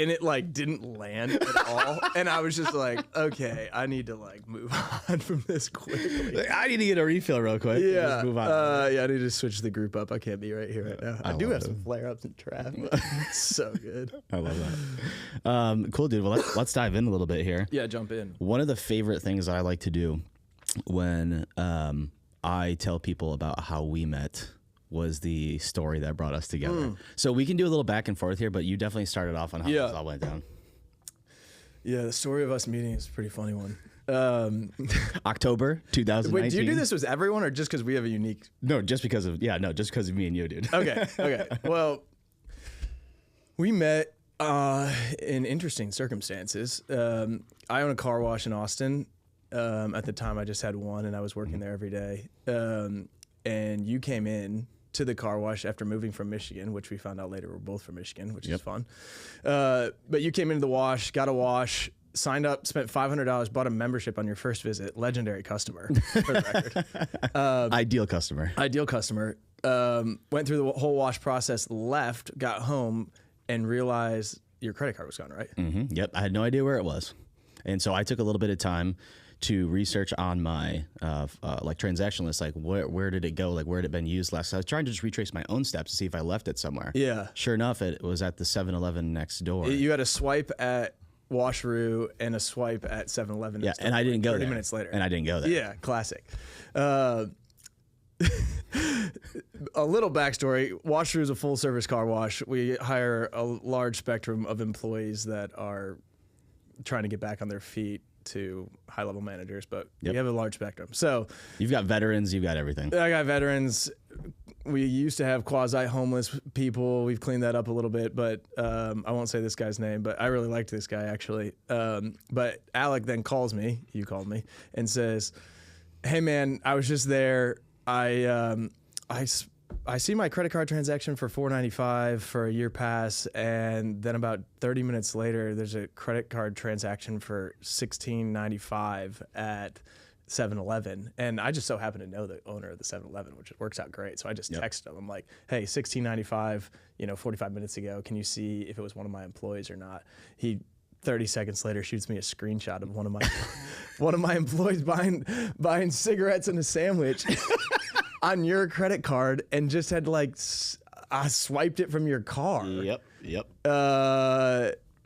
and it like didn't land at all. And I was just like, okay, I need to like move on from this quickly. Like, I need to get a refill real quick. Yeah, Just move on. yeah, I need to switch the group up. I can't be right here right now. I do have some flare-ups in traffic. It's so good. I love that. Cool, dude. Well, let's dive in a little bit here. Yeah, jump in. One of the favorite things that I like to do when I tell people about how we met was the story that brought us together. So we can do a little back and forth here, but you definitely started off on how this all went down. Yeah, the story of us meeting is a pretty funny one. October 2019. Wait, do you do this with everyone or just because we have a unique... No, just because of me and you, dude. Okay. Well, we met in interesting circumstances. I own a car wash in Austin. At the time, I just had one, and I was working there every day. And you came in to the car wash after moving from Michigan, which we found out later we're both from Michigan, which is fun. But you came into the wash, got a wash, signed up, spent $500, bought a membership on your first visit. Legendary customer, for the record. Ideal customer. Went through the whole wash process, left, got home, and realized your credit card was gone, right? Mm-hmm. Yep. I had no idea where it was. And so I took a little bit of time to research on my like transaction list, like where did it go, like where had it been used last. So I was trying to just retrace my own steps to see if I left it somewhere. Yeah. Sure enough, it was at the 7-Eleven next door. You had a swipe at Washroo and a swipe at 7-Eleven. Yeah, and I didn't go 30 there. minutes later. And I didn't go there. Yeah, classic. A little backstory. Washroo is a full service car wash. We hire a large spectrum of employees that are trying to get back on their feet to high level managers, but we have a large spectrum. So you've got veterans, you've got everything. I got veterans. We used to have quasi homeless people. We've cleaned that up a little bit, but I won't say this guy's name, but I really liked this guy actually. But Alec then calls me, you called me, and says, hey man, I was just there. I see my credit card transaction for $495 for a year pass, and then about 30 minutes later, there's a credit card transaction for $16.95 at 7-Eleven. And I just so happen to know the owner of the 7-Eleven, which works out great. So I just texted him. I'm like, hey, $16.95, 45 minutes ago. Can you see if it was one of my employees or not? He 30 seconds later shoots me a screenshot of one of my employees buying cigarettes and a sandwich on your credit card, and just had like I swiped it from your car. Yep.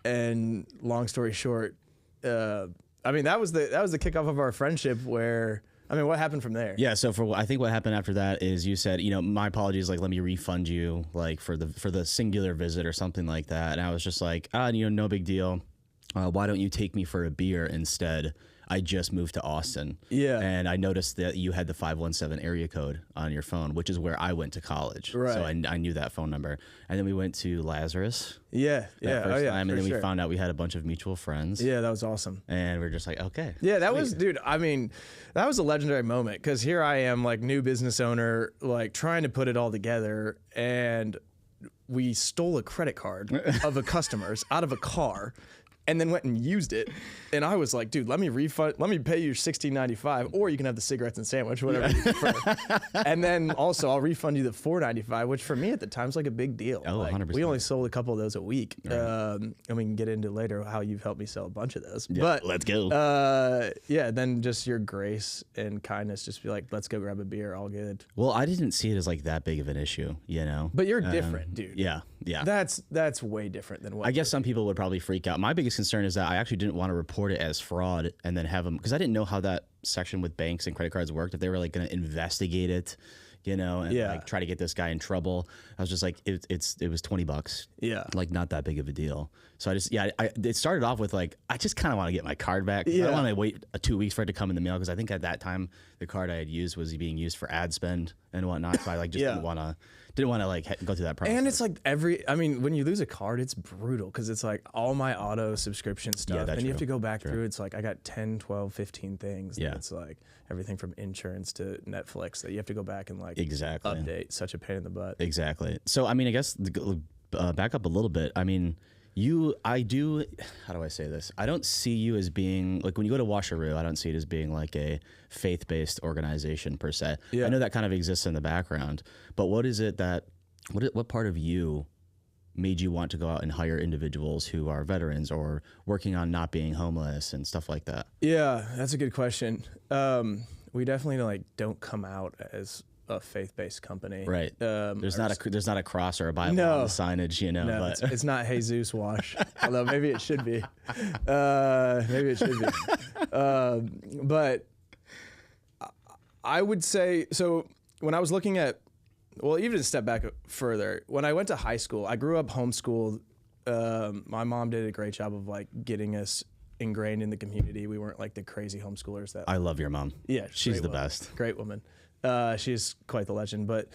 And long story short, I mean that was the kickoff of our friendship. Where I mean, what happened from there? Yeah. So I think what happened after that is you said, my apologies, like let me refund you like for the singular visit or something like that. And I was just like, no big deal. Why don't you take me for a beer instead? I just moved to Austin. Yeah. And I noticed that you had the 517 area code on your phone, which is where I went to college. Right. So I knew that phone number. And then we went to Lazarus. Yeah. First time. And then we found out we had a bunch of mutual friends. Yeah, that was awesome. And we're just like, okay. Yeah, that was, dude, I mean, that was a legendary moment, because here I am, like new business owner, like trying to put it all together. And we stole a credit card of a customer's out of a car, and then went and used it. And I was like, dude, let me pay you $16.95, or you can have the cigarettes and sandwich, whatever you prefer. And then also I'll refund you the $4.95, which for me at the time is like a big deal. Oh, like, 100%. we only sold a couple of those a week. Right. And we can get into later how you've helped me sell a bunch of those. Yeah, but let's go. Then just your grace and kindness, just be like, let's go grab a beer, all good. Well, I didn't see it as like that big of an issue, But you're different, dude. Yeah. That's way different than what I guess some people would probably freak out. My biggest concern is that I actually didn't want to report it as fraud and then have them, because I didn't know how that section with banks and credit cards worked, if they were like going to investigate it, and like try to get this guy in trouble. I was just like, it was $20. Yeah. Like not that big of a deal. So it started off with like, I just kind of want to get my card back. Yeah. I don't want to wait 2 weeks for it to come in the mail, because I think at that time the card I had used was being used for ad spend and whatnot. So I like just didn't want to like go through that process. And it's like when you lose a card, it's brutal, because it's like all my auto subscription stuff. And you have to go back through. It's like I got 10, 12, 15 things. Yeah. It's like everything from insurance to Netflix that you have to go back and like update. Such a pain in the butt. Exactly. So, I mean, I guess back up a little bit. I mean, how do I say this? I don't see you as being, like when you go to Washroo, I don't see it as being like a faith-based organization per se. Yeah. I know that kind of exists in the background, but what is it that, what part of you made you want to go out and hire individuals who are veterans or working on not being homeless and stuff like that? Yeah, that's a good question. We definitely like don't come out as a faith-based company. Right. There's not a cross or a Bible No. on the signage, you know. No, but it's not Jesus Wash. Although maybe it should be. Maybe it should be. But I would say, so when I was looking at, well, even to step back further, when I went to high school, I grew up homeschooled. My mom did a great job of like getting us ingrained in the community. We weren't like the crazy homeschoolers that. I love your mom. Yeah, she's the woman. best. Great woman. She's quite the legend, but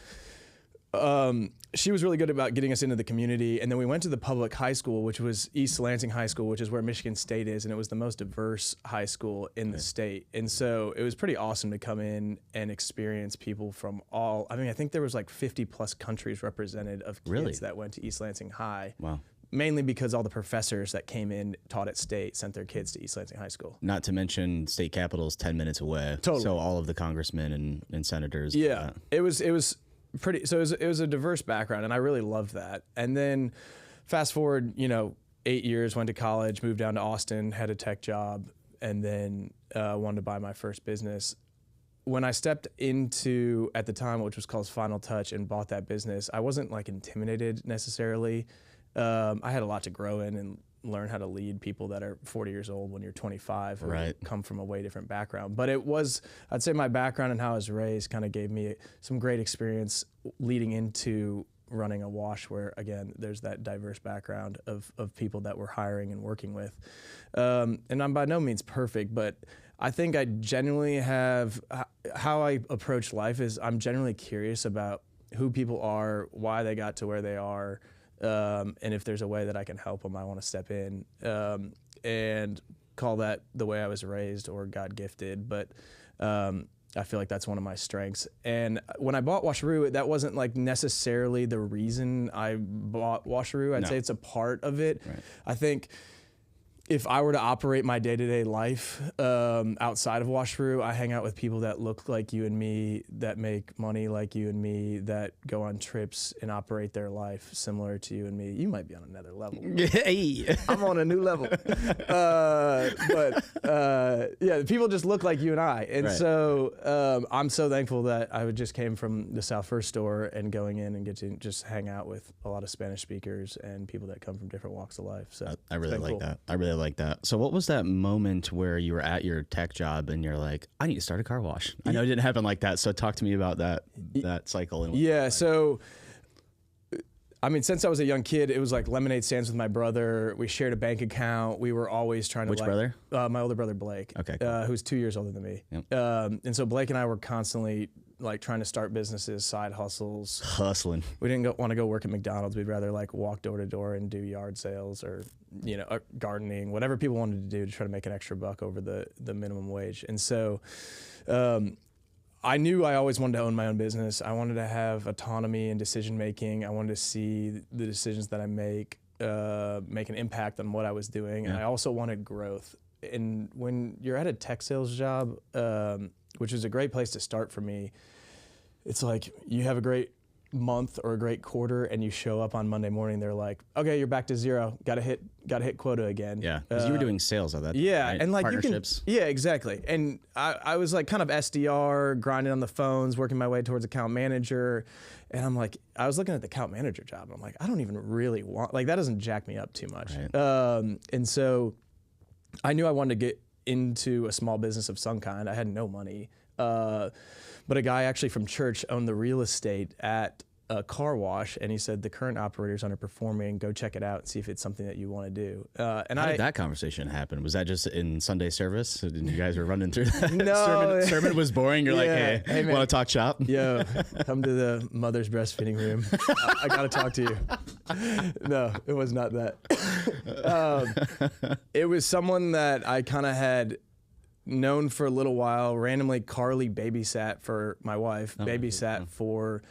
she was really good about getting us into the community. And then we went to the public high school, which was East Lansing High School, which is where Michigan State is. And it was the most diverse high school in the state. And so it was pretty awesome to come in and experience people from all, I mean, I think there was like 50 plus countries represented of kids that went to East Lansing High. Wow. Mainly because all the professors that came in, taught at state, sent their kids to East Lansing High School. Not to mention state capital's 10 minutes away. Totally. So all of the congressmen and senators. Yeah, it was pretty. So it was a diverse background, and I really loved that. And then fast forward, 8 years, went to college, moved down to Austin, had a tech job, and then wanted to buy my first business. When I stepped into, at the time, which was called Final Touch, and bought that business, I wasn't like intimidated necessarily. I had a lot to grow in and learn how to lead people that are 40 years old when you're 25 who come from a way different background. But it was, I'd say my background and how I was raised kind of gave me some great experience leading into running a wash where, again, there's that diverse background of people that we're hiring and working with. And I'm by no means perfect, but I think I genuinely have, how I approach life is I'm generally curious about who people are, why they got to where they are, and if there's a way that I can help them, I want to step in and call that the way I was raised or God gifted. But I feel like that's one of my strengths. And when I bought Washaroo, that wasn't like necessarily the reason I bought Washaroo. I'd say it's a part of it. Right. I think if I were to operate my day-to-day life outside of Washaroo, I hang out with people that look like you and me, that make money like you and me, that go on trips and operate their life similar to you and me. You might be on another level. Hey. I'm on a new level. Yeah, people just look like you and I. And so I'm so thankful that I just came from the South First store and going in and get to just hang out with a lot of Spanish speakers and people that come from different walks of life. So I really like that. I really like that. So what was that moment where you were at your tech job and you're like, I need to start a car wash? I know it didn't happen like that. So talk to me about that cycle. And yeah. So, I mean, since I was a young kid, it was like lemonade stands with my brother. We shared a bank account. We were always trying to Which brother? My older brother, Blake. Okay. Cool. Who's 2 years older than me. Yep. And so Blake and I were constantly like trying to start businesses, side hustles. Hustling. We didn't want to go work at McDonald's. We'd rather like walk door to door and do yard sales or, gardening, whatever people wanted to do to try to make an extra buck over the minimum wage. And so, I knew I always wanted to own my own business. I wanted to have autonomy and decision making. I wanted to see the decisions that I make an impact on what I was doing. Yeah. And I also wanted growth. And when you're at a tech sales job, which is a great place to start for me, it's like you have a great month or a great quarter and you show up on Monday morning, they're like, okay, you're back to zero. Gotta hit quota again. Yeah, because you were doing sales at that time, yeah, right? and like partnerships. Yeah, exactly. And I was like kind of SDR, grinding on the phones, working my way towards account manager. And I'm like, I was looking at the account manager job and I'm like, I don't even really want, like that doesn't jack me up too much. Right. And so I knew I wanted to get into a small business of some kind. I had no money. But a guy actually from church owned the real estate at a car wash, and he said, the current operator's underperforming, go check it out and see if it's something that you want to do. How did that conversation happen? Was that just in Sunday service? So you guys were running through that? No. sermon was boring? You're like, hey man, want to talk shop? Yo, come to the mother's breastfeeding room. I got to talk to you. No, it was not that. It was someone that I kind of had known for a little while. Randomly, Carly babysat for my wife, for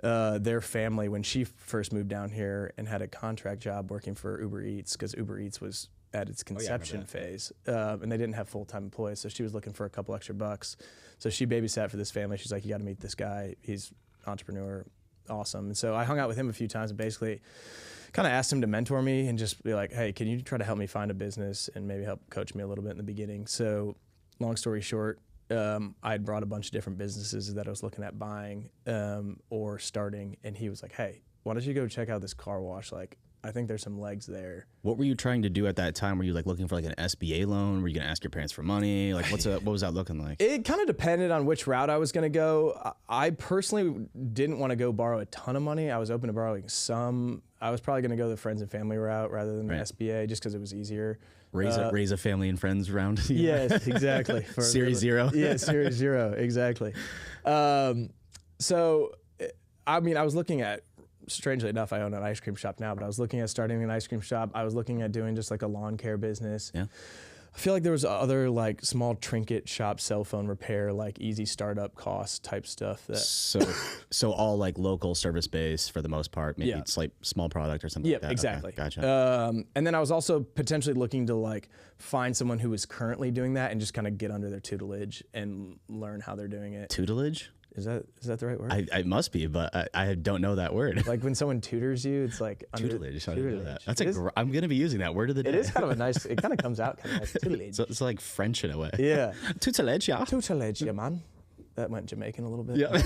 their family when she first moved down here and had a contract job working for Uber Eats because Uber Eats was at its conception phase and they didn't have full-time employees. So she was looking for a couple extra bucks. So she babysat for this family. She's like, you got to meet this guy. He's an entrepreneur. Awesome. And so I hung out with him a few times and basically kind of asked him to mentor me and just be like, hey, can you try to help me find a business and maybe help coach me a little bit in the beginning? So long story short, I had brought a bunch of different businesses that I was looking at buying or starting. And he was like, hey, why don't you go check out this car wash? Like, I think there's some legs there. What were you trying to do at that time? Were you like looking for like an SBA loan? Were you gonna ask your parents for money? Like what was that looking like? It kind of depended on which route I was gonna go. I personally didn't want to go borrow a ton of money. I was open to borrowing some. I was probably gonna go the friends and family route rather than the SBA just because it was easier. Raise a family and friends round. Yes, exactly. Series 0. Yeah, Series 0, exactly. So, I mean, I was looking at, strangely enough, I own an ice cream shop now, but I was looking at starting an ice cream shop. I was looking at doing just like a lawn care business. Yeah. I feel like there was other like small trinket shop, cell phone repair, like easy startup cost type stuff. That So all like local service based for the most part. Maybe it's like small product or something like that. Exactly. Okay, gotcha. And then I was also potentially looking to like find someone who was currently doing that and just kind of get under their tutelage and learn how they're doing it. Tutelage? Is that the right word? I must be, but I don't know that word. Like when someone tutors you, it's like tutelage. How do you know that? That's I'm gonna be using that word of the day. It is kind of a nice. It kind of comes out kind of nice. Tutelage. So it's like French in a way. Yeah. Tutelage, yeah. Tutelage, yeah, man. That went Jamaican a little bit. Yeah.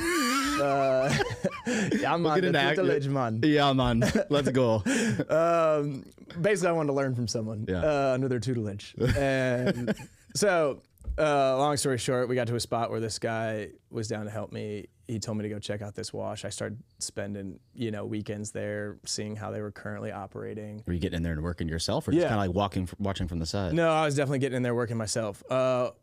Yeah, man. Tutelage, man. Yeah, man. Let's go. Basically, I wanted to learn from someone under their tutelage, and so. Long story short, we got to a spot where this guy was down to help me. He told me to go check out this wash. I started spending, weekends there, seeing how they were currently operating. Were you getting in there and working yourself, or just kind of like watching from the side? No, I was definitely getting in there working myself.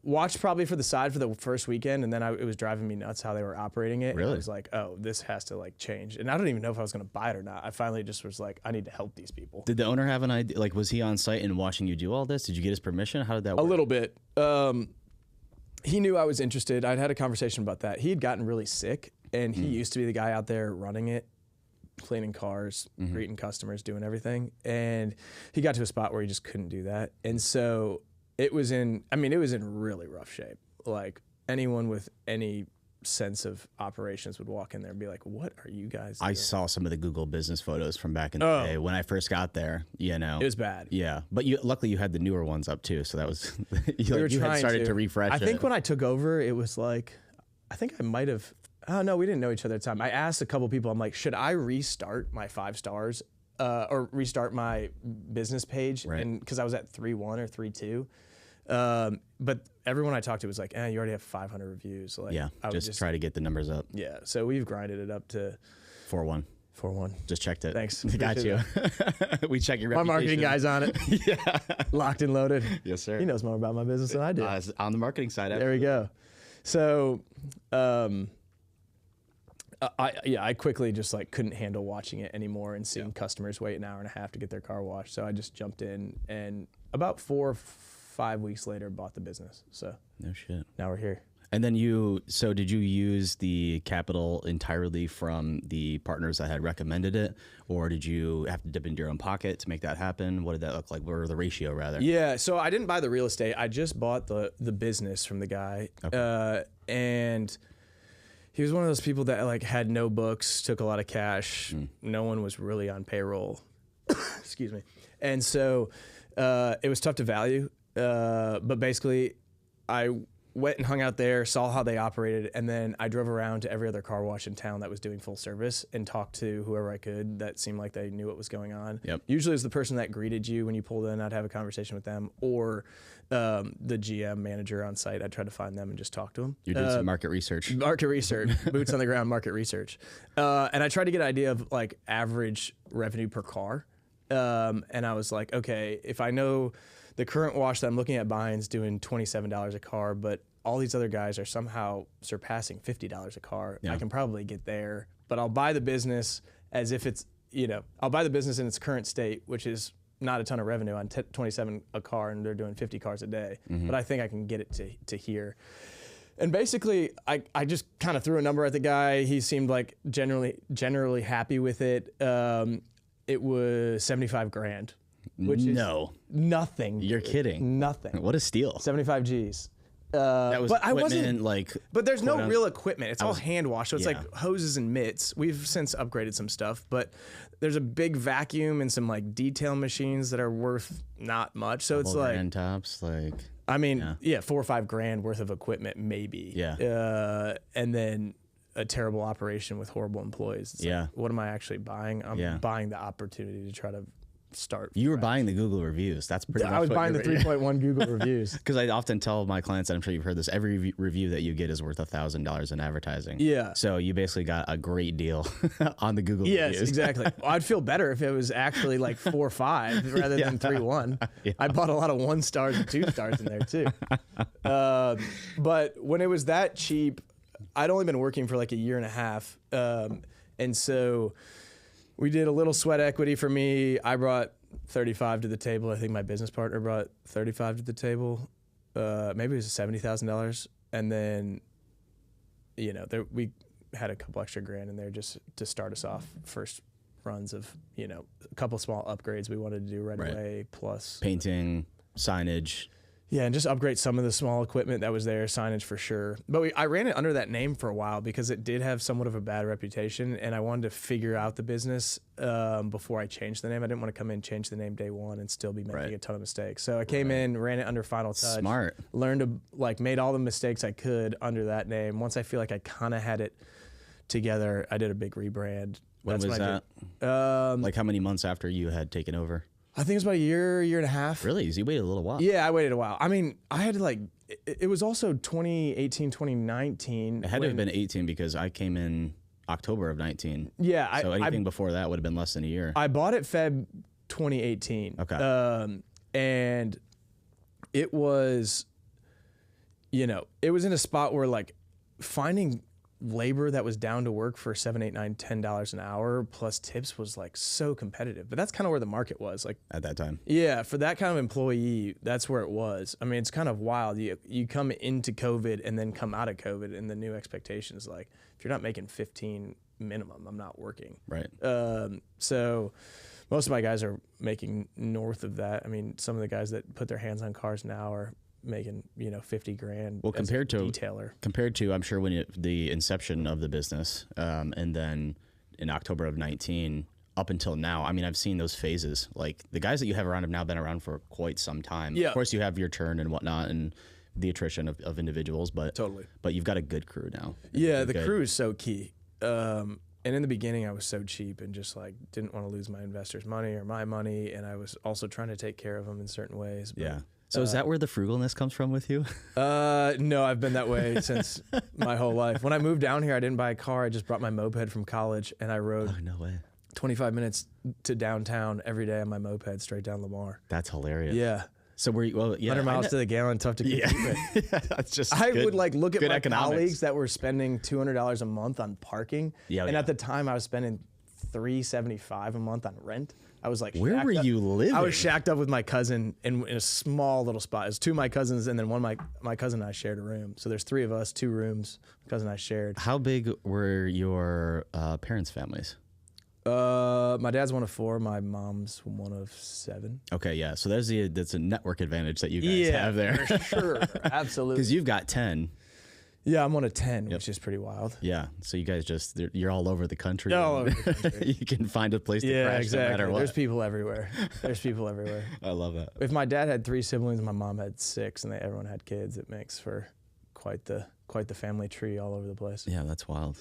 Watched probably for the side for the first weekend, and then it was driving me nuts how they were operating it. Really? And I was like, oh, this has to like change. And I don't even know if I was going to buy it or not. I finally just was like, I need to help these people. Did the owner have an idea? Like, was he on site and watching you do all this? Did you get his permission? How did that work? A little bit. He knew I was interested. I'd had a conversation about that. He had gotten really sick, and he used to be the guy out there running it, cleaning cars, greeting customers, doing everything. And he got to a spot where he just couldn't do that. And so it was in really rough shape. Like anyone with any sense of operations would walk in there and be like, what are you guys doing? I saw some of the Google business photos from back in the day when I first got there, It was bad. Yeah. But luckily you had the newer ones up too. So that was, you had started to refresh I think when I took over, it was like, I think I might have, oh no, we didn't know each other at the time. I asked a couple people, I'm like, should I restart my 5 stars or restart my business page? Right. And because I was at 3.1 or 3.2. But everyone I talked to was like, you already have 500 reviews. Like, yeah, just try to get the numbers up. Yeah, so we've grinded it up to 4.1. 4.1. Just checked it. Thanks. Got you. We check your reputation. My marketing guy's on it. Yeah. Locked and loaded. Yes, sir. He knows more about my business than I do. On the marketing side. There we go. So, I quickly just like couldn't handle watching it anymore and seeing customers wait an hour and a half to get their car washed. So I just jumped in, and about 4 or 5 weeks later bought the business. So no shit. Now we're here. And then did you use the capital entirely from the partners that had recommended it, or did you have to dip into your own pocket to make that happen? What did that look like? What were the ratio rather? Yeah, so I didn't buy the real estate. I just bought the business from the guy. Okay. And he was one of those people that like had no books, took a lot of cash. No one was really on payroll. Excuse me. And so it was tough to value. But basically I went and hung out there, saw how they operated, and then I drove around to every other car wash in town that was doing full service and talked to whoever I could that seemed like they knew what was going on. Yep. Usually it was the person that greeted you when you pulled in. I'd have a conversation with them, or the GM manager on site. I'd try to find them and just talk to them. You're doing some market research. Market research, boots on the ground market research. And I tried to get an idea of like average revenue per car. And I was like, okay, if I know the current wash that I'm looking at buying is doing $27 a car, but all these other guys are somehow surpassing $50 a car. Yeah. I can probably get there, but I'll buy the business as if it's, I'll buy the business in its current state, which is not a ton of revenue on 27 a car, and they're doing 50 cars a day. But I think I can get it to here. And basically, I just kind of threw a number at the guy. He seemed like generally happy with it. It was 75 grand. Which is nothing. You're kidding. Nothing. What a steal. 75 G's. That was but I wasn't equipment, like. But there's no quote, real equipment. It's all was- hand wash. So it's yeah. like hoses and mitts. We've since upgraded some stuff, but there's a big vacuum and some like detail machines that are worth not much. So it's like, grand tops, like. I mean, yeah, $4 or $5 grand worth of equipment, maybe. Yeah. And then a terrible operation with horrible employees. It's Yeah. like, what am I actually buying? I'm buying the opportunity to try to start. You were buying the Google reviews. That's pretty much I was what buying the you're- 3.1 Google reviews. Because I often tell my clients, and I'm sure you've heard this, every review that you get is worth $1,000 in advertising. Yeah. So you basically got a great deal on the Google Yes, reviews. exactly. Well, I'd feel better if it was actually like 4 or 5 rather than 3.1. Yeah. I bought a lot of 1 stars and 2 stars in there too. But when it was that cheap, I'd only been working for like a year and a half. And so we did a little sweat equity for me. I brought 35 to the table. I think my business partner brought 35 to the table. Maybe it was $70,000. And then, we had a couple extra grand in there just to start us off. First runs of, a couple small upgrades we wanted to do right away, plus Painting, signage. yeah, and just upgrade some of the small equipment that was there, signage for sure. But I ran it under that name for a while because it did have somewhat of a bad reputation, and I wanted to figure out the business before I changed the name. I didn't want to come in, change the name day one, and still be making a ton of mistakes. So I came in, ran it under Final Touch. Smart. Learned to made all the mistakes I could under that name. Once I feel like I kind of had it together, I did a big rebrand. When was that? Like how many months after you had taken over? I think it was about a year and a half. Really? So you waited a little while. Yeah, I waited a while. I mean, I had to it was also 2018, 2019. It had to have been 18 because I came in October of 19. Yeah. So anything before that would have been less than a year. I bought it Feb 2018. Okay. And it was, it was in a spot where like finding labor that was down to work for $7, $8, $9, $10 an hour plus tips was like so competitive. But that's kind of where the market was like at that time. Yeah, for that kind of employee, that's where it was. I mean, it's kind of wild. You come into COVID and then come out of COVID, and the new expectation is like, if you're not making 15 minimum, I'm not working. Right. So most of my guys are making north of that. I mean, some of the guys that put their hands on cars now are making 50 grand. Well, compared to detailer, I'm sure when the inception of the business, and then in October of 19 up until now, I mean, I've seen those phases. Like the guys that you have around have now been around for quite some time. Yeah. Of course, you have your turn and whatnot, and the attrition of individuals, but totally. But you've got a good crew now. Yeah, the crew is so key. And in the beginning, I was so cheap and just like didn't want to lose my investors' money or my money, and I was also trying to take care of them in certain ways. But, Yeah. So is that where the frugalness comes from with you? No, I've been that way since my whole life. When I moved down here, I didn't buy a car. I just brought my moped from college, and I rode Oh, no way. 25 minutes to downtown every day on my moped straight down Lamar. That's hilarious. Yeah. So were you, well, yeah. 100 miles to the gallon, tough to compete with. Yeah, that's just I good, would like look at good my economics. colleagues that were spending $200 a month on parking. Yeah, and yeah. at the time I was spending $375 a month on rent. I was like, Where were you living? I was shacked up with my cousin in a small little spot. It was 2 of my cousins, and then one of my cousin and I shared a room. So there's 3 of us, 2 rooms. My cousin and I shared. How big were your parents' families? My dad's one of 4. My mom's one of 7. Okay, yeah. So that's a network advantage that you guys have there. For sure. Absolutely. Because you've got 10. Yeah, I'm one of 10, which is pretty wild. Yeah. So you guys you're all over the country. All over the country. You can find a place to crash exactly. no matter what. There's people everywhere. There's people everywhere. I love that. If my dad had 3 siblings, my mom had 6, and everyone had kids, it makes for quite the family tree all over the place. Yeah, that's wild.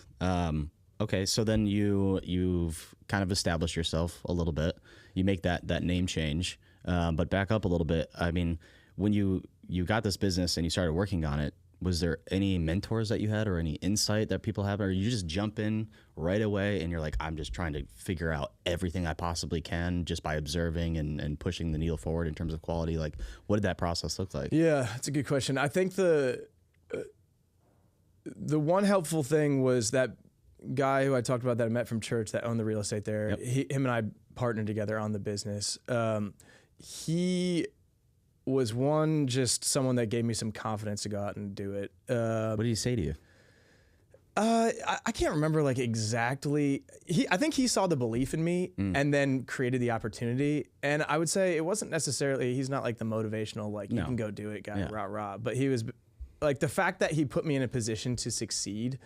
Okay, so then you've kind of established yourself a little bit. You make that name change, but back up a little bit. I mean, when you got this business and you started working on it, was there any mentors that you had or any insight that people have, or you just jump in right away and you're like, I'm just trying to figure out everything I possibly can just by observing and pushing the needle forward in terms of quality? Like, what did that process look like? Yeah, that's a good question. I think the one helpful thing was that guy who I talked about that I met from church that owned the real estate there. Yep. Him and I partnered together on the business. He was just someone that gave me some confidence to go out and do it. What did he say to you? I can't remember like exactly. I think he saw the belief in me and then created the opportunity. And I would say it wasn't necessarily, he's not like the motivational, like you can go do it guy, rah, rah. But he was like the fact that he put me in a position to succeed,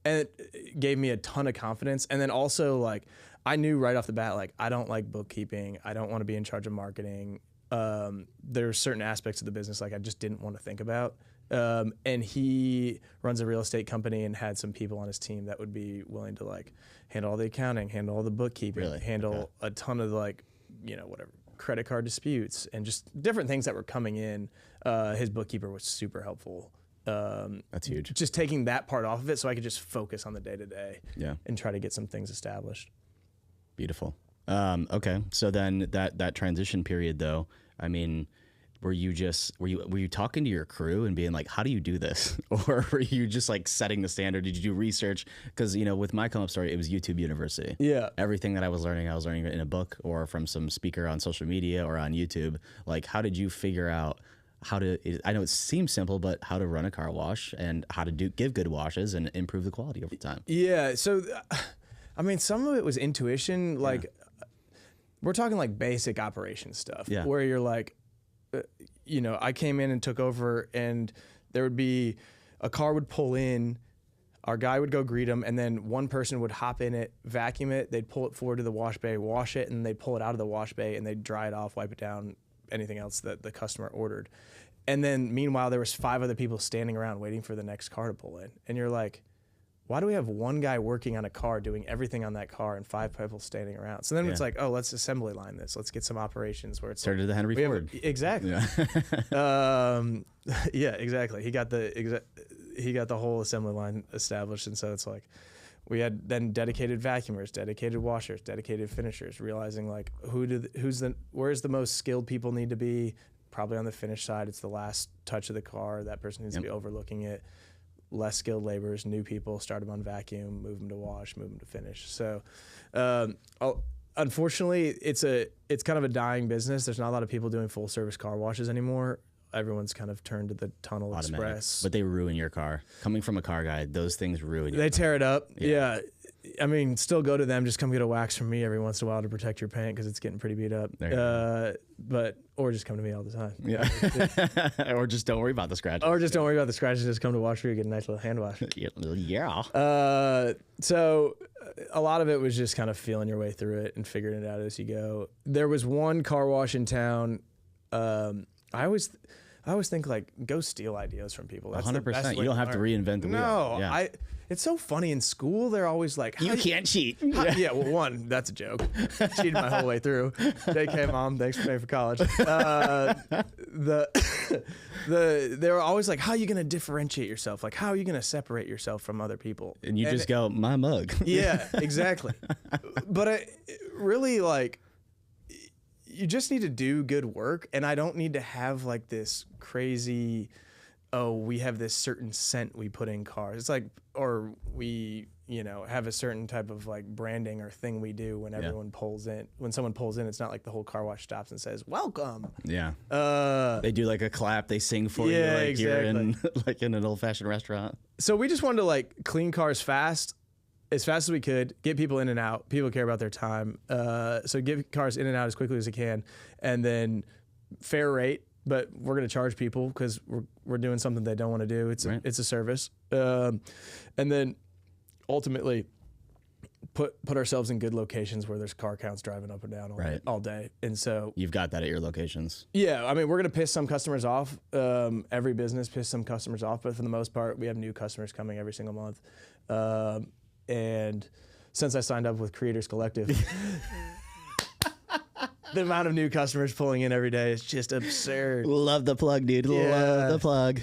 and it gave me a ton of confidence. And then also like I knew right off the bat, like I don't like bookkeeping. I don't want to be in charge of marketing. There's certain aspects of the business like I just didn't want to think about. And he runs a real estate company and had some people on his team that would be willing to like handle all the accounting, handle all the bookkeeping, handle a ton of like, you know, whatever, credit card disputes and just different things that were coming in. His bookkeeper was super helpful. That's huge. Just taking that part off of it so I could just focus on the day to day and try to get some things established. Beautiful. Okay. So then that transition period though, I mean, were you talking to your crew and being like, how do you do this? Or were you just like setting the standard? Did you do research? Because, you know, with my come up story, it was YouTube University. Yeah. Everything that I was learning in a book or from some speaker on social media or on YouTube. Like, how did you figure out how to, I know it seems simple, but how to run a car wash and how to give good washes and improve the quality over time? Yeah. So, I mean, some of it was intuition. Like, we're talking like basic operation stuff where you're like, you know, I came in and took over and there would be a car would pull in, our guy would go greet him, and then one person would hop in it, vacuum it, they'd pull it forward to the wash bay, wash it, and they'd pull it out of the wash bay and they'd dry it off, wipe it down, anything else that the customer ordered. And then meanwhile, there was 5 other people standing around waiting for the next car to pull in. And you're like, why do we have one guy working on a car doing everything on that car and 5 people standing around? So then it's like, oh, let's assembly line this. Let's get some operations where it's started the Henry Ford. Exactly. Yeah, exactly. He got the whole assembly line established, and so it's like we had then dedicated vacuumers, dedicated washers, dedicated finishers. Realizing like where's the most skilled people need to be. Probably on the finish side, it's the last touch of the car. That person needs to be overlooking it. Less skilled laborers, new people, start them on vacuum, move them to wash, move them to finish. So, unfortunately, it's kind of a dying business. There's not a lot of people doing full service car washes anymore. Everyone's kind of turned to the Tunnel Express. But they ruin your car. Coming from a car guy, those things ruin your They car. tear it up. Yeah. I mean, still go to them. Just come get a wax from me every once in a while to protect your paint because it's getting pretty beat up. Or just come to me all the time. Yeah. Or just don't worry about the scratches. Or just don't worry about the scratches. Just come to wash for you, get a nice little hand wash. Yeah. So a lot of it was just kind of feeling your way through it and figuring it out as you go. There was one car wash in town. I always think like go steal ideas from people. That's 100%. You don't have to reinvent the wheel. No, yeah. It's so funny in school. They're always like, you can't cheat. Yeah, well, one, that's a joke. Cheated my whole way through. JK, mom, thanks for paying for college. They were always like, how are you going to differentiate yourself? Like, how are you going to separate yourself from other people? And you just go, my mug. Yeah, exactly. But really, like, you just need to do good work, and I don't need to have like this crazy, oh, we have this certain scent we put in cars. It's like, or we, you know, have a certain type of like branding or thing we do when everyone pulls in. When someone pulls in, it's not like the whole car wash stops and says, welcome. Yeah. They do like a clap, they sing for you like exactly. you're in like in an old-fashioned restaurant. So we just wanted to like clean cars fast as we could, get people in and out. People care about their time. So get cars in and out as quickly as they can, and then fair rate, but we're going to charge people because we're doing something they don't want to do. It's a service. And then ultimately put ourselves in good locations where there's car counts driving up and down all day. And so you've got that at your locations. Yeah. I mean, we're going to piss some customers off. Every business piss some customers off, but for the most part, we have new customers coming every single month. And since I signed up with Creators Collective, the amount of new customers pulling in every day is just absurd. Love the plug, dude. Love the plug.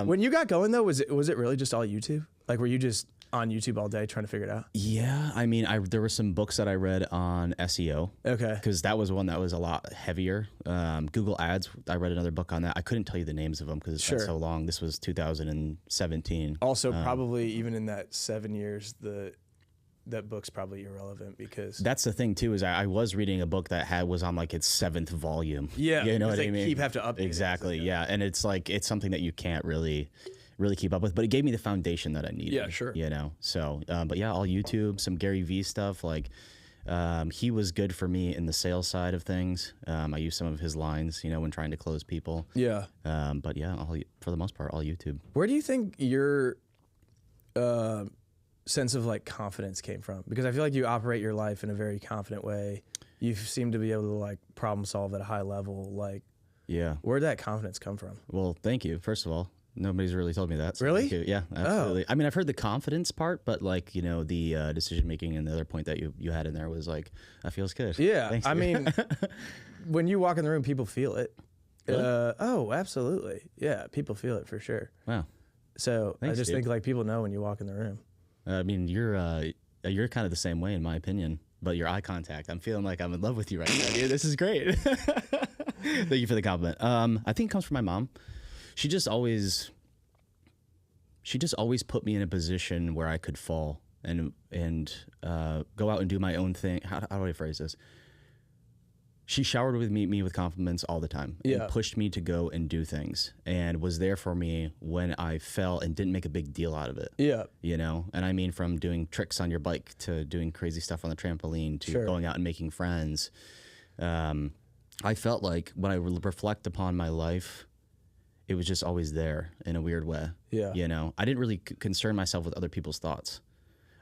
When you got going though, was it really just all YouTube? Like, were you just on YouTube all day trying to figure it out? Yeah, I mean, there were some books that I read on SEO. Okay. Because that was one that was a lot heavier. Google Ads, I read another book on that. I couldn't tell you the names of them because it's been so long. This was 2017. Also, probably even in that 7 years, that book's probably irrelevant because that's the thing too. Is I was reading a book that was on like its 7th volume. Yeah, you know what I mean. Have to update exactly. Yeah, and it's like it's something that you can't really keep up with, but it gave me the foundation that I needed. Yeah, sure. You know, so but yeah, all YouTube, some Gary Vee stuff. Like He was good for me in the sales side of things. I used some of his lines, when trying to close people. Yeah. But yeah, for the most part, all YouTube. Where do you think your sense of like confidence came from? Because I feel like you operate your life in a very confident way. You seem to be able to like problem solve at a high level. Like, yeah. Where'd that confidence come from? Well, thank you. First of all, nobody's really told me that. So really? Thank you. Yeah, absolutely. I mean, I've heard the confidence part, but like, the decision making and the other point that you had in there was like, that feels good. Yeah. Thanks, I dude. mean, when you walk in the room, people feel it. Really? Oh, absolutely. Yeah. People feel it for sure. Wow. So Thanks, I just dude. think like people know when you walk in the room. I mean, you're kind of the same way in my opinion, but your eye contact, I'm feeling like I'm in love with you right now, dude. This is great. Thank you for the compliment. I think it comes from my mom. She just always put me in a position where I could fall and go out and do my own thing. How do I phrase this? She showered with me with compliments all the time. Yeah. And pushed me to go and do things and was there for me when I fell and didn't make a big deal out of it. Yeah. And I mean, from doing tricks on your bike to doing crazy stuff on the trampoline to Sure. going out and making friends. I felt like when I reflect upon my life, it was just always there in a weird way. Yeah. I didn't really concern myself with other people's thoughts.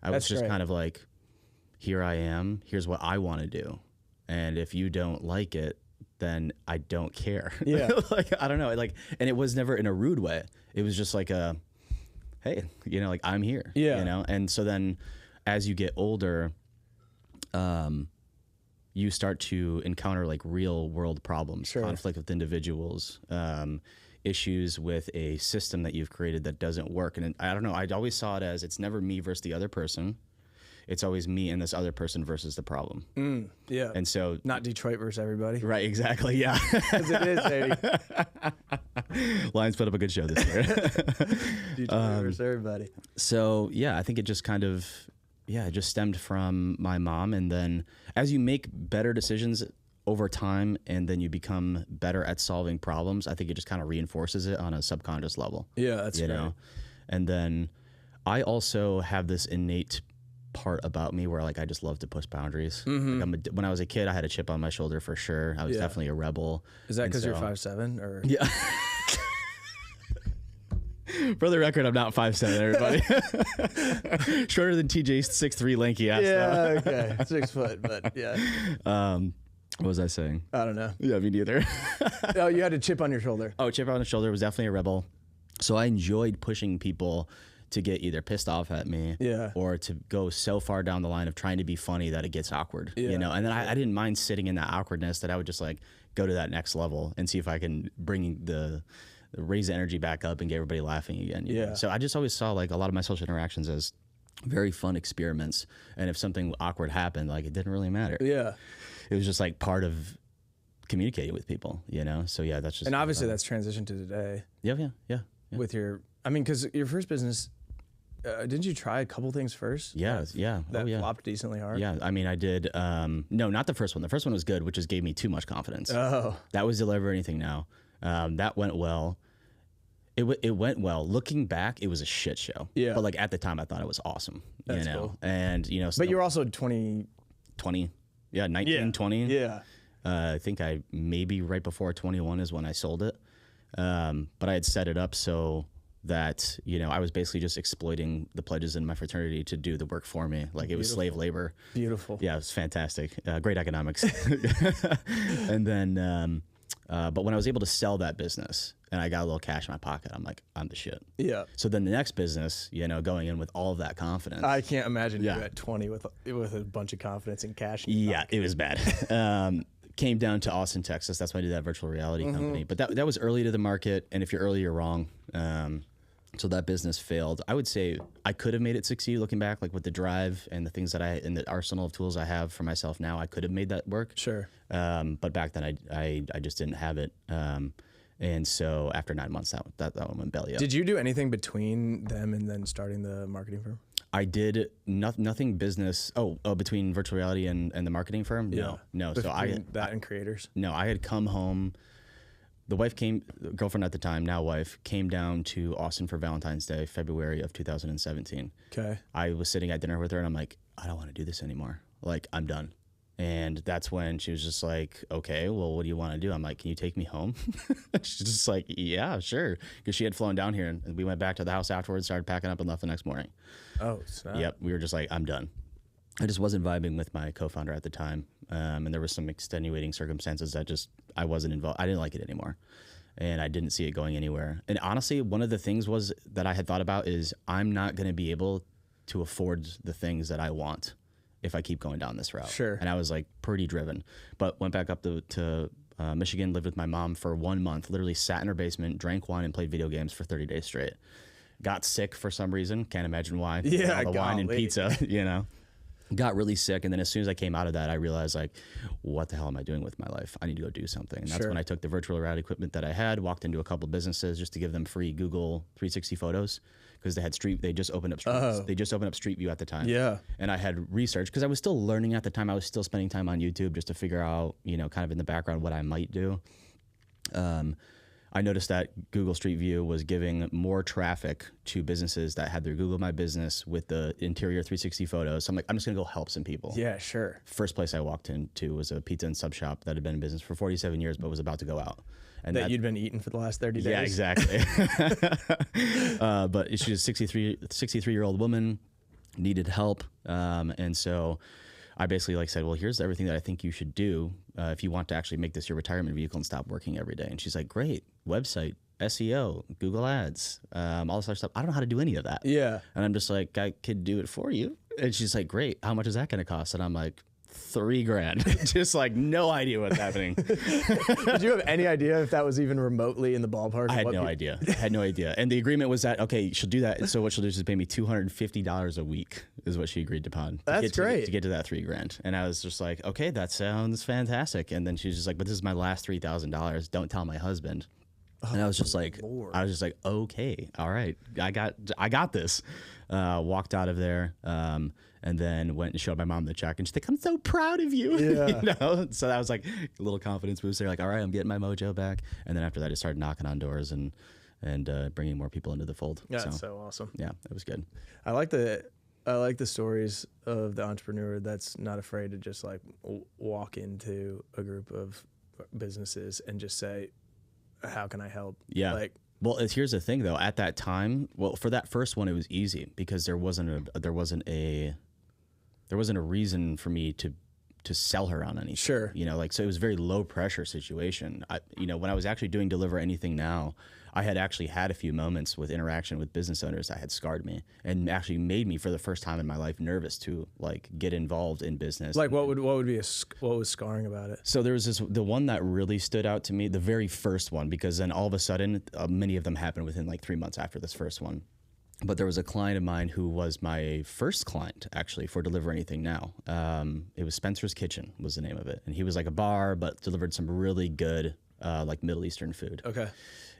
I was That's just right. kind of like, here I am, here's what I want to do. And if you don't like it, then I don't care. Yeah. Like, I don't know. Like, and it was never in a rude way. It was just like hey, like I'm here. Yeah. And so then as you get older, you start to encounter like real world problems, Sure. conflict with individuals, issues with a system that you've created that doesn't work. And I don't know, I always saw it as it's never me versus the other person. It's always me and this other person versus the problem. Yeah. And so, Not Detroit versus everybody. right, exactly, yeah. Because it is, baby. Lions put up a good show this year. Detroit versus everybody. So yeah, I think it just kind of, it just stemmed from my mom. And then as you make better decisions over time and then you become better at solving problems, I think it just kind of reinforces it on a subconscious level. Yeah, that's right. And then I also have this innate part about me where like I just love to push boundaries. Like when I was a kid, I had a chip on my shoulder for sure. I was definitely a rebel. Is that And because you're so- 5'7" or? Yeah. For the record, I'm not 5'7", everybody. Shorter than TJ's 6'3" lanky ass. Yeah, okay. 6 foot, but yeah. What was I saying? I don't know. Yeah, me neither. Oh, you had a chip on your shoulder. Oh, chip on the shoulder, was definitely a rebel. So I enjoyed pushing people to get either pissed off at me or to go so far down the line of trying to be funny that it gets awkward, And then I didn't mind sitting in that awkwardness, that I would just like go to that next level and see if I can raise the energy back up and get everybody laughing again. you know? So I just always saw like a lot of my social interactions as very fun experiments. And if something awkward happened, like it didn't really matter. Yeah. It was just like part of communicating with people, So yeah, that's just. And obviously that's transitioned to today. Yeah. With because your first business, didn't you try a couple things first? Yeah. That flopped decently hard. Yeah, I mean, I did. No, not the first one. The first one was good, which just gave me too much confidence. Oh. That was Deliver Anything Now. That went well. It went well. Looking back, it was a shit show. Yeah. But like at the time, I thought it was awesome. That's cool. And But you were also 20. 20. Yeah, 19, 20. Yeah. I think I maybe right before 21 is when I sold it. But I had set it up so that, I was basically just exploiting the pledges in my fraternity to do the work for me. Like it was slave labor. Beautiful. Yeah, it was fantastic. Great economics. And then, but when I was able to sell that business and I got a little cash in my pocket, I'm like, I'm the shit. Yeah. So then the next business, going in with all of that confidence. I can't imagine you at 20 with a bunch of confidence and cash. Yeah, it was bad. Came down to Austin, Texas. That's why I did that virtual reality company. But that was early to the market. And if you're early, you're wrong. So that business failed. I would say I could have made it succeed looking back, like with the drive and the things that and the arsenal of tools I have for myself now, I could have made that work. Sure. But back then I just didn't have it. And so after 9 months, that one went belly up. Did you do anything between them and then starting the marketing firm? I did nothing business. Between virtual reality and the marketing firm? No. Between that and creators? No, I had come home. The girlfriend at the time, now wife, came down to Austin for Valentine's Day, February of 2017. Okay. I was sitting at dinner with her and I'm like, I don't want to do this anymore. like, I'm done. And that's when she was just like, okay, well, what do you want to do? I'm like, can you take me home? She's just like, yeah, sure. Because she had flown down here, and we went back to the house afterwards, started packing up, and left the next morning. Oh, snap. Yep. We were just like, I'm done. I just wasn't vibing with my co-founder at the time. And there was some extenuating circumstances that just, I wasn't involved. I didn't like it anymore. And I didn't see it going anywhere. And honestly, one of the things was that I had thought about is I'm not going to be able to afford the things that I want if I keep going down this route. Sure. And I was like pretty driven, but went back up to Michigan, lived with my mom for 1 month, literally sat in her basement, drank wine and played video games for 30 days straight. Got sick for some reason. Can't imagine why. Yeah. All the wine and pizza, you know. Got really sick, and then as soon as I came out of that, I realized, like, what the hell am I doing with my life? I need to go do something. And that's when I took the virtual reality equipment that I had, walked into a couple businesses just to give them free Google 360 photos, because they just opened up They just opened up Street View at the time. Yeah. And I had researched, because I was still learning at the time. I was still spending time on YouTube just to figure out, you know, kind of in the background what I might do. I noticed that Google Street View was giving more traffic to businesses that had their Google My Business with the interior 360 photos. So I'm like, I'm just going to go help some people. Yeah, sure. First place I walked into was a pizza and sub shop that had been in business for 47 years, but was about to go out. And that you'd been eating for the last 30 days? Yeah, exactly. But she's a 63-year-old woman, needed help. And so I basically like said, well, here's everything that I think you should do if you want to actually make this your retirement vehicle and stop working every day. And she's like, great, website, SEO, Google Ads, all this other stuff. I don't know how to do any of that. Yeah. And I'm just like, I could do it for you. And she's like, great, how much is that going to cost? And I'm like, $3,000. Just like no idea what's happening. Did you have any idea if that was even remotely in the ballpark? I had no idea. I had no idea. And the agreement was that, okay, she'll do that. So what she'll do is pay me $250 a week is what she agreed upon. That's great. To get to that $3,000. And I was just like, okay, that sounds fantastic. And then she was just like, but this is my last $3,000. Don't tell my husband. And I was just like, Lord. okay, all right, I got this. Walked out of there, and then went and showed my mom the check, and she's like, I'm so proud of you. Yeah. You know? So that was like a little confidence boost there, like, all right, I'm getting my mojo back. And then after that, I started knocking on doors and bringing more people into the fold. Yeah, that's so awesome. Yeah, it was good. I like the stories of the entrepreneur that's not afraid to just like walk into a group of businesses and just say, how can I help? Yeah. Like, well, here's the thing though. At that time, well, for that first one, it was easy because there wasn't a reason for me to sell her on anything. Sure. You know, like, so it was a very low pressure situation. When I was actually doing Deliver Anything Now, I had actually had a few moments with interaction with business owners that had scarred me and actually made me, for the first time in my life, nervous to like get involved in business. like what was scarring about it? So there was the one that really stood out to me, the very first one, because then all of a sudden, many of them happened within like 3 months after this first one. But there was a client of mine who was my first client actually for Deliver Anything Now. It was Spencer's Kitchen was the name of it. And he was like a bar, but delivered some really good like Middle Eastern food. Okay.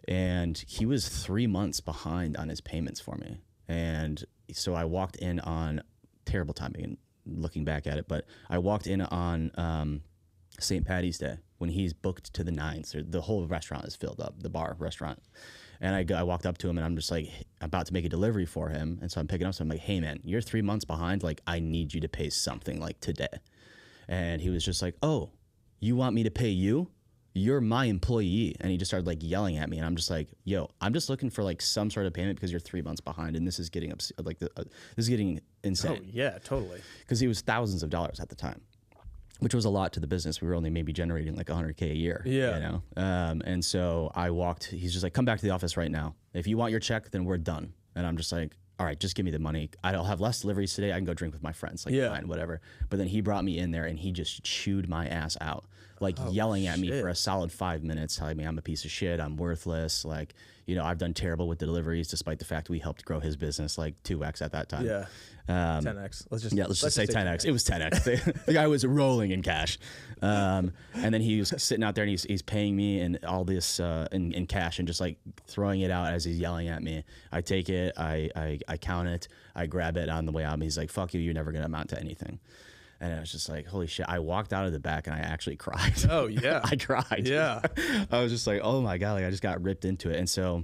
And he was 3 months behind on his payments for me. And so I walked in on terrible timing and looking back at it, but I walked in on St. Patty's Day when he's booked to the nines. The whole restaurant is filled up, the bar restaurant. And I walked up to him and I'm just like about to make a delivery for him. And so I'm picking up. So I'm like, hey man, you're 3 months behind. Like, I need you to pay something like today. And he was just like, oh, you want me to pay you? You're my employee. And he just started like yelling at me. And I'm just like, yo, I'm just looking for like some sort of payment because you're 3 months behind. And this is getting this is getting insane. Oh yeah, totally. Because he was thousands of dollars at the time, which was a lot to the business. We were only maybe generating like $100K a year. Yeah. You know? And so he's just like, come back to the office right now. If you want your check, then we're done. And I'm just like, all right, just give me the money. I'll have less deliveries today. I can go drink with my friends. Like, fine, whatever. But then he brought me in there and he just chewed my ass out, like yelling at me for a solid 5 minutes, telling me I'm a piece of shit, I'm worthless. Like, you know, I've done terrible with deliveries, despite the fact we helped grow his business like 2x at that time. Yeah. 10x. Let's just say 10x. It was 10x. The guy was rolling in cash. And then he was sitting out there and he's paying me and all this in cash and just like throwing it out as he's yelling at me. I take it, I count it, I grab it on the way out. And he's like, fuck you, you're never going to amount to anything. And I was just like, holy shit. I walked out of the back and I actually cried. Oh, yeah. I cried. Yeah. I was just like, oh my God, like I just got ripped into it. And so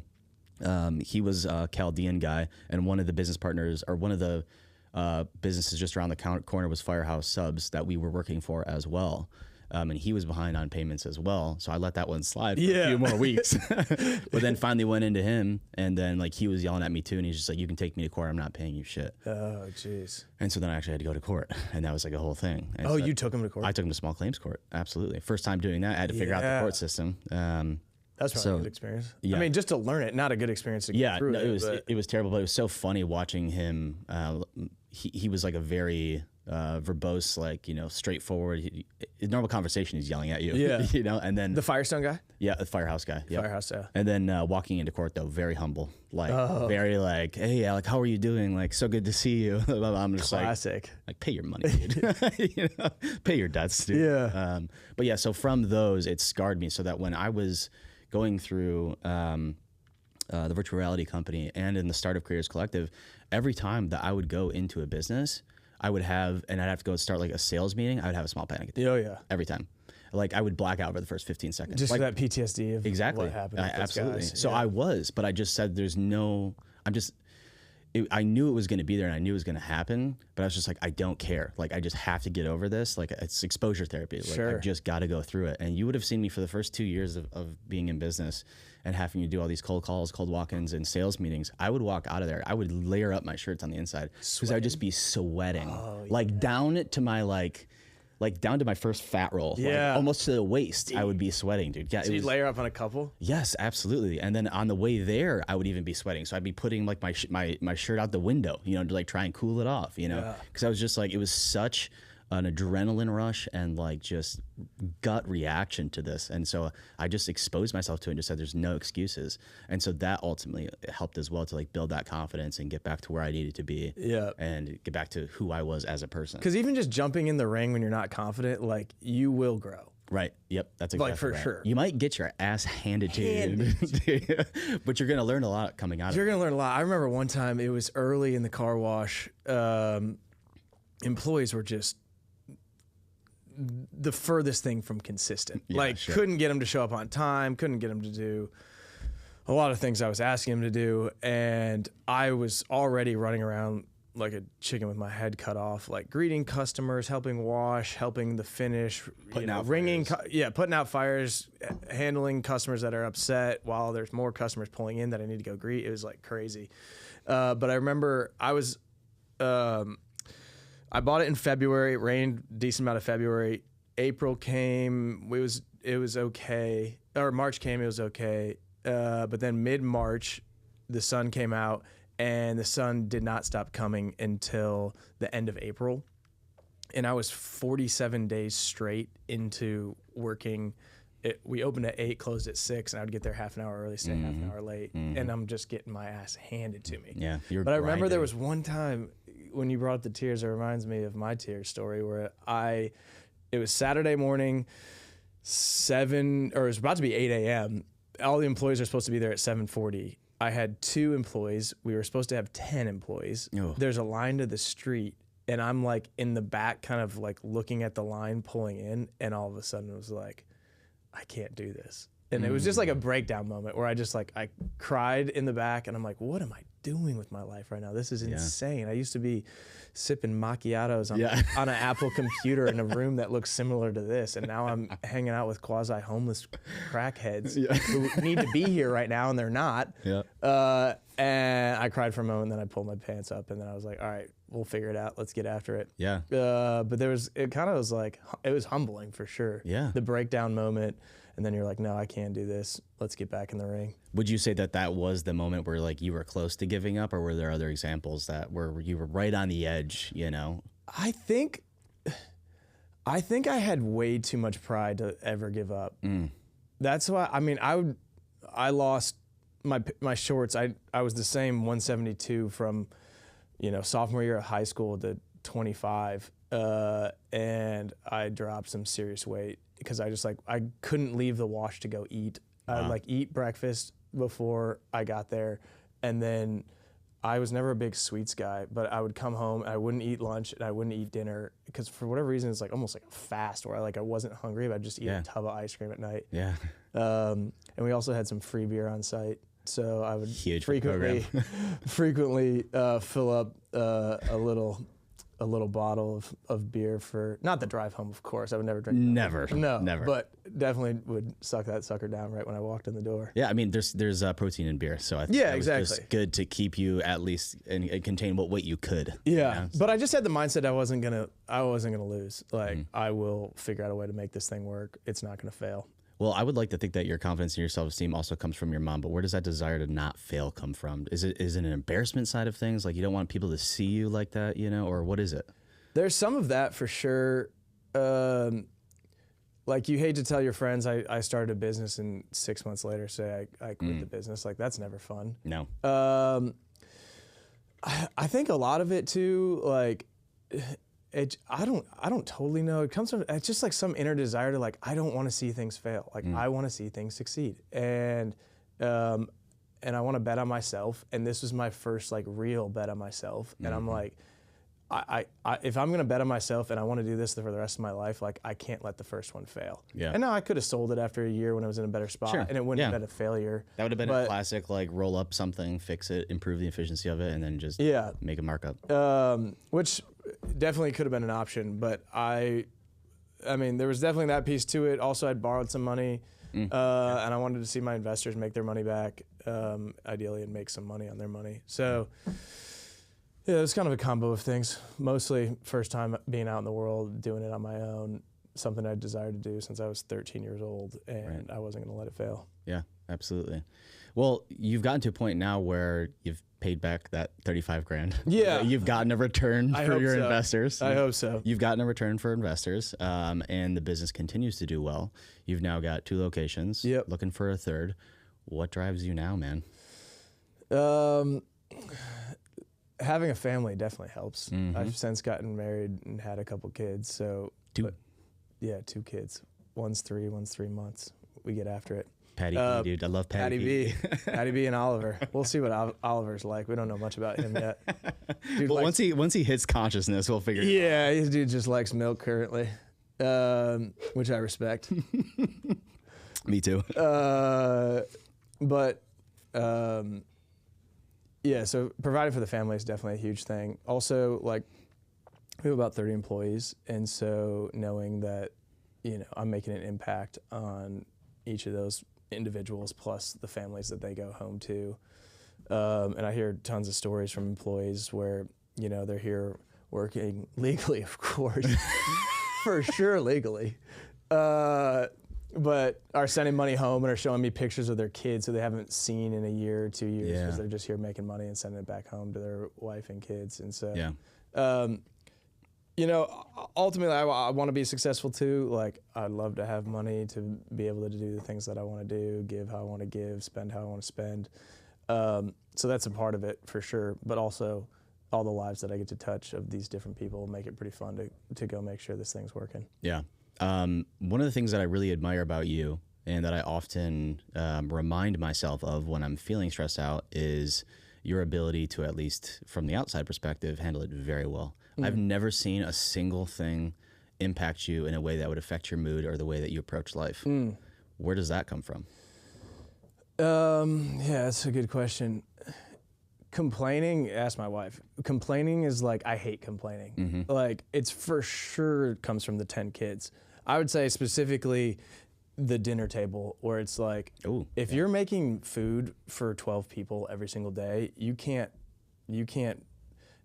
he was a Chaldean guy, and one of the business partners, or one of the businesses just around the corner was Firehouse Subs that we were working for as well. And he was behind on payments as well. So I let that one slide for a few more weeks. But then finally went into him, and then like he was yelling at me too, and he's just like, you can take me to court, I'm not paying you shit. Oh, jeez. And so then I actually had to go to court, and that was like a whole thing. And Oh, so you took him to court? I took him to small claims court, absolutely. First time doing that, I had to figure out the court system. That's probably a good experience. Yeah. I mean, just to learn it, not a good experience to get through it was terrible, but it was so funny watching him. He was like a very verbose, like, you know, straightforward. Normal conversation, he's yelling at you. Yeah. You know, and then the Firestone guy? Yeah, the Firehouse guy. Yep. Firehouse, yeah. And then walking into court though, very humble, like very like, hey, Alec, how are you doing? Like, so good to see you. I'm just classic. Like pay your money, dude. You know, pay your debts, dude. Yeah. But yeah, so from those, it scarred me so that when I was going through the virtual reality company and in the Startup Creators Collective, every time that I would go into a business, I'd have to go start like a sales meeting, I would have a small panic attack. Oh yeah. Every time. Like I would black out for the first 15 seconds. Just like, that PTSD of exactly. what happened with those absolutely. guys. So yeah. But I just said I knew it was going to be there and I knew it was going to happen, but I was just like, I don't care. Like, I just have to get over this. Like, it's exposure therapy. Like, sure. I've just got to go through it. And you would have seen me for the first 2 years of being in business and having to do all these cold calls, cold walk-ins, and sales meetings. I would walk out of there. I would layer up my shirts on the inside because I would just be sweating, like down to my down to my first fat roll, like almost to the waist. I would be sweating, dude. Yeah, so you'd layer up on a couple? Yes, absolutely. And then on the way there, I would even be sweating. So I'd be putting like my shirt out the window, you know, to like try and cool it off, you know, because I was just like, it was such an adrenaline rush and like just gut reaction to this. And so I just exposed myself to it and just said, there's no excuses. And so that ultimately helped as well to like build that confidence and get back to where I needed to be and get back to who I was as a person. Because even just jumping in the ring when you're not confident, like you will grow. Right. Yep. That's exactly like for right. sure. You might get your ass handed to you, but you're going to learn a lot coming out of it. You're going to learn a lot. I remember one time it was early in the car wash. Employees were just the furthest thing from consistent. Couldn't get them to show up on time, couldn't get them to do a lot of things I was asking them to do. And I was already running around like a chicken with my head cut off, like greeting customers, helping wash, helping the finish, putting out fires, handling customers that are upset while there's more customers pulling in that I need to go greet. It was like crazy. But I remember I bought it in February. It rained a decent amount of February. April came. It was okay. Or March came. It was okay. But then mid-March, the sun came out, and the sun did not stop coming until the end of April. And I was 47 days straight into working. We opened at 8, closed at 6, and I would get there half an hour early, stay half an hour late, and I'm just getting my ass handed to me. Yeah, but I remember there was one time when you brought up the tears, it reminds me of my tears story where it was Saturday morning, it was about to be 8 a.m. All the employees are supposed to be there at 7:40. I had 2 employees. We were supposed to have 10 employees. Oh. There's a line to the street, and I'm like in the back kind of like looking at the line pulling in, and all of a sudden it was like, I can't do this. And it was just like a breakdown moment where I cried in the back, and I'm like, what am I doing with my life right now? This is insane. I used to be sipping macchiatos on an Apple computer in a room that looks similar to this, and now I'm hanging out with quasi-homeless crackheads who need to be here right now, and they're not. Yeah. And I cried for a moment, then I pulled my pants up, and then I was like, all right, we'll figure it out. Let's get after it. Yeah. But it was humbling for sure. Yeah. The breakdown moment. And then you're like, no, I can't do this. Let's get back in the ring. Would you say that was the moment where like you were close to giving up, or were there other examples that where you were right on the edge, you know? I think I had way too much pride to ever give up. That's why, I mean, I lost my shorts. I was the same 172 from, sophomore year of high school to 25. And I dropped some serious weight because I couldn't leave the wash to go eat. I'd eat breakfast before I got there, and then I was never a big sweets guy, but I would come home and I wouldn't eat lunch and I wouldn't eat dinner because for whatever reason it's like almost like a fast where I wasn't hungry, but I'd just eat a tub of ice cream at night. Yeah. And we also had some free beer on site so I would Huge frequently fill up a little bottle of beer for, not the drive home, of course. I would never drink. Never. But definitely would suck that sucker down right when I walked in the door. Yeah, I mean, there's protein in beer, so I think that was just good to keep you at least and contain what weight you could. Yeah, you know? but I just had the mindset I wasn't gonna lose. Like I will figure out a way to make this thing work. It's not gonna fail. Well, I would like to think that your confidence in your self-esteem also comes from your mom, but where does that desire to not fail come from? Is it an embarrassment side of things? Like you don't want people to see you like that, you know, or what is it? There's some of that for sure. Like you hate to tell your friends I started a business and 6 months later say I quit the business. Like that's never fun. No. I think a lot of it too, like I don't totally know. It comes from, it's just like some inner desire to like, I don't want to see things fail. Like I want to see things succeed. And I want to bet on myself. And this was my first like real bet on myself. And I'm like, I if I'm going to bet on myself and I want to do this for the rest of my life, like I can't let the first one fail. Yeah. And now I could have sold it after a year when I was in a better spot and it wouldn't have been a failure. That would have been a classic, like roll up something, fix it, improve the efficiency of it, and then just make a markup. Which definitely could have been an option, but I mean, there was definitely that piece to it. Also, I'd borrowed some money and I wanted to see my investors make their money back, ideally, and make some money on their money. So yeah, it was kind of a combo of things. Mostly first time being out in the world, doing it on my own, something I desired to do since I was 13 years old, and I wasn't going to let it fail. Yeah, absolutely. Well, you've gotten to a point now where you've paid back that 35 grand. Yeah. You've gotten a return for your investors. I hope so. You've gotten a return for investors, and the business continues to do well. You've now got 2 locations, looking for a third. What drives you now, man? Having a family definitely helps. I've since gotten married and had a couple kids. So 2? Yeah, 2 kids. One's 3, one's 3 months. We get after it. Patty B, dude. I love Patty B. Patty B and Oliver. We'll see what Oliver's like. We don't know much about him yet. Dude, well, once he hits consciousness, we'll figure it out. Yeah, this dude just likes milk currently, which I respect. Me too. Yeah, so providing for the family is definitely a huge thing. Also, like, we have about 30 employees, and so knowing that, you know, I'm making an impact on each of those individuals plus the families that they go home to. And I hear tons of stories from employees where, you know, they're here working legally, of course, for sure legally, but are sending money home and are showing me pictures of their kids who they haven't seen in a year or 2 years because they're just here making money and sending it back home to their wife and kids. And so, you know, ultimately I want to be successful too. Like I'd love to have money to be able to do the things that I want to do, give how I want to give, spend how I want to spend. So that's a part of it for sure, but also all the lives that I get to touch of these different people make it pretty fun to go make sure this thing's working. Yeah. One of the things that I really admire about you and that I often remind myself of when I'm feeling stressed out is your ability to, at least from the outside perspective, handle it very well. I've never seen a single thing impact you in a way that would affect your mood or the way that you approach life. Where does that come from? Yeah, that's a good question. Complaining, ask my wife. Complaining is like, I hate complaining. Like, it's for sure comes from the 10 kids. I would say specifically the dinner table, where it's like, if you're making food for 12 people every single day, you can't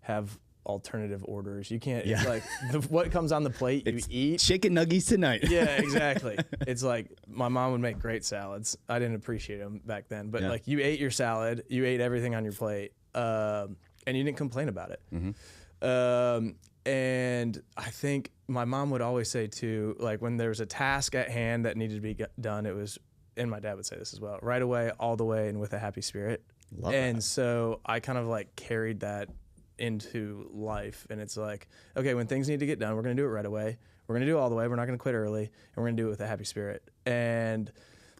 have alternative orders. You can't, it's like, what comes on the plate, you eat. Chicken nuggets tonight. Yeah, exactly. It's like, my mom would make great salads. I didn't appreciate them back then, but like, you ate your salad, you ate everything on your plate, and you didn't complain about it. And I think my mom would always say too, like when there was a task at hand that needed to be done, it was, and my dad would say this as well, right away, all the way, and with a happy spirit. Love and that. So I kind of like carried that into life. And it's like, okay, when things need to get done, we're going to do it right away. We're going to do it all the way. We're not going to quit early, and we're going to do it with a happy spirit. And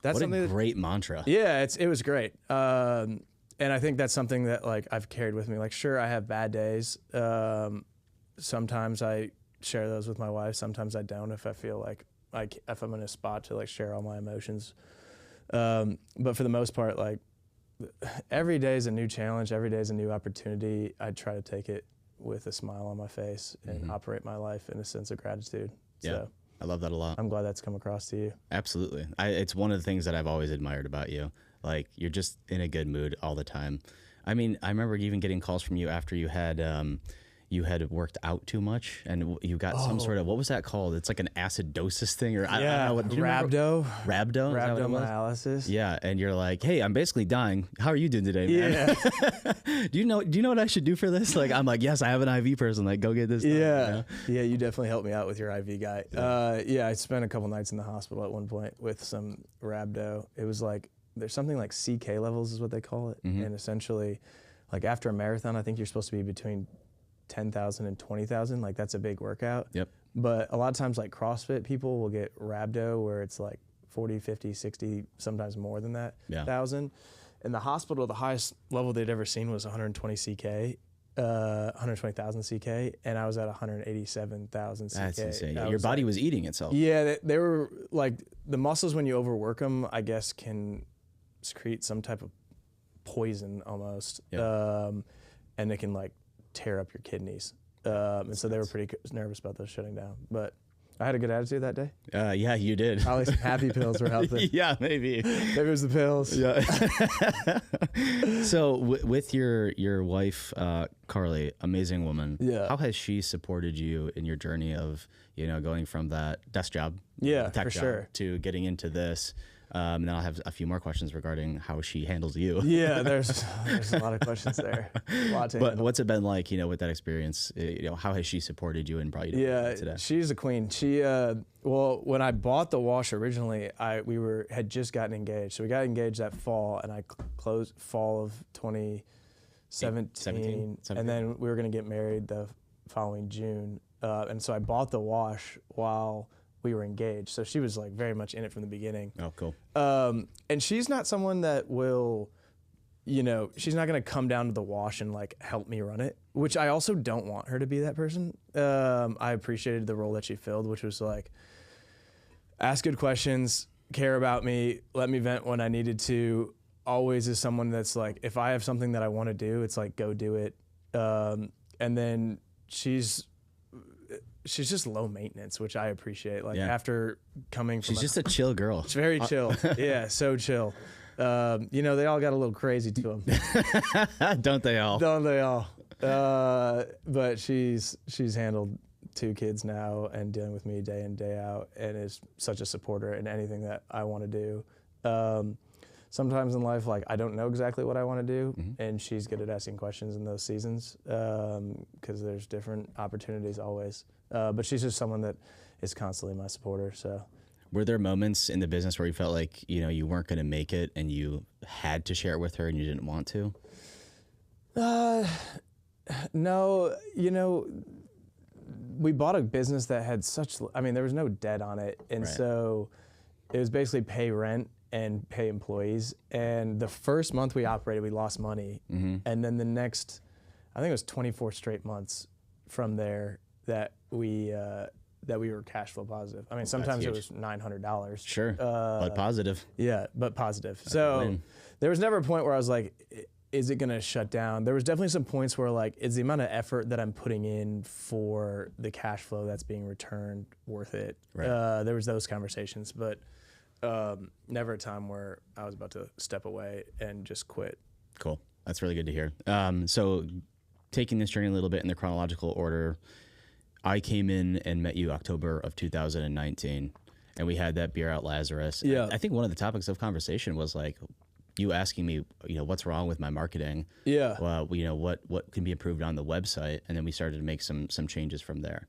that's what something a great mantra. Yeah, it was great. And I think that's something that like I've carried with me. Like, sure, I have bad days. Sometimes I share those with my wife. Sometimes I don't, if I feel like if I'm in a spot to like share all my emotions. But for the most part, like every day is a new challenge. Every day is a new opportunity. I try to take it with a smile on my face and operate my life in a sense of gratitude. Yeah. So I love that a lot. I'm glad that's come across to you. Absolutely. It's one of the things that I've always admired about you. Like, you're just in a good mood all the time. I mean, I remember even getting calls from you after you had worked out too much, and you got some sort of, what was that called? It's like an acidosis thing, or I don't know what. Rhabdomyolysis. Yeah, and you're like, hey, I'm basically dying. How are you doing today, man? Yeah. Do you know what I should do for this? Like, I'm like, yes, I have an IV person. Like, go get this done, Yeah. you know? Yeah, you definitely helped me out with your IV guy. I spent a couple nights in the hospital at one point with some rhabdo. It was like, there's something like CK levels is what they call it. And essentially, like after a marathon, I think you're supposed to be between 10,000 and 20,000. Like, that's a big workout. Yep. But a lot of times, like CrossFit people will get rhabdo where it's like 40, 50, 60, sometimes more than that, 1,000. In the hospital, the highest level they'd ever seen was 120 CK, 120,000 CK, and I was at 187,000 CK. That's insane. Your body was eating itself. Yeah, they were like, the muscles when you overwork them, I guess, can secrete some type of poison almost, and it can like tear up your kidneys. And so they were pretty nervous about those shutting down. But I had a good attitude that day. Yeah, you did. Probably some happy pills were helping. Yeah, maybe. Maybe it was the pills. Yeah. So with your wife, Carly, amazing woman. Yeah. How has she supported you in your journey of, going from that desk job, tech for job, sure, to getting into this? And then I'll have a few more questions regarding how she handles you. Yeah, there's a lot of questions there. A lot to handle. What's it been like, with that experience? How has she supported you and brought you to today? She's a queen. She when I bought the wash originally, we had just gotten engaged. So we got engaged that fall, and I closed fall of 2017, and then we were going to get married the following June. And so I bought the wash while we were engaged. So she was like very much in it from the beginning. Oh, cool. And she's not someone that will, she's not going to come down to the wash and like help me run it, which I also don't want her to be that person. I appreciated the role that she filled, which was like, ask good questions, care about me, let me vent when I needed to. Always is someone that's like, if I have something that I want to do, it's like, go do it. And then she's just low maintenance, which I appreciate. Like after coming from, she's just a chill girl. She's very chill. Yeah, so chill. They all got a little crazy to them. Don't they all? Don't they all? But she's handled 2 kids now and dealing with me day in, day out, and is such a supporter in anything that I want to do. Sometimes in life, like, I don't know exactly what I want to do, and she's good at asking questions in those seasons, because there's different opportunities always. But she's just someone that is constantly my supporter. So, were there moments in the business where you felt like, you weren't going to make it and you had to share it with her and you didn't want to? No, we bought a business that had there was no debt on it. And so it was basically pay rent and pay employees. And the first month we operated, we lost money. And then the next, I think it was 24 straight months from there that we were cash flow positive. I mean, sometimes it was $900. Sure, but positive. Yeah, but positive. So there was never a point where I was like, is it gonna shut down? There was definitely some points where like, is the amount of effort that I'm putting in for the cash flow that's being returned worth it? Right. There was those conversations, but never a time where I was about to step away and just quit. Cool. That's really good to hear. So taking this journey a little bit in the chronological order, I came in and met you October of 2019, and we had that beer out Lazarus. Yeah. I think one of the topics of conversation was like you asking me, what's wrong with my marketing? Yeah. Well, what can be improved on the website, and then we started to make some changes from there.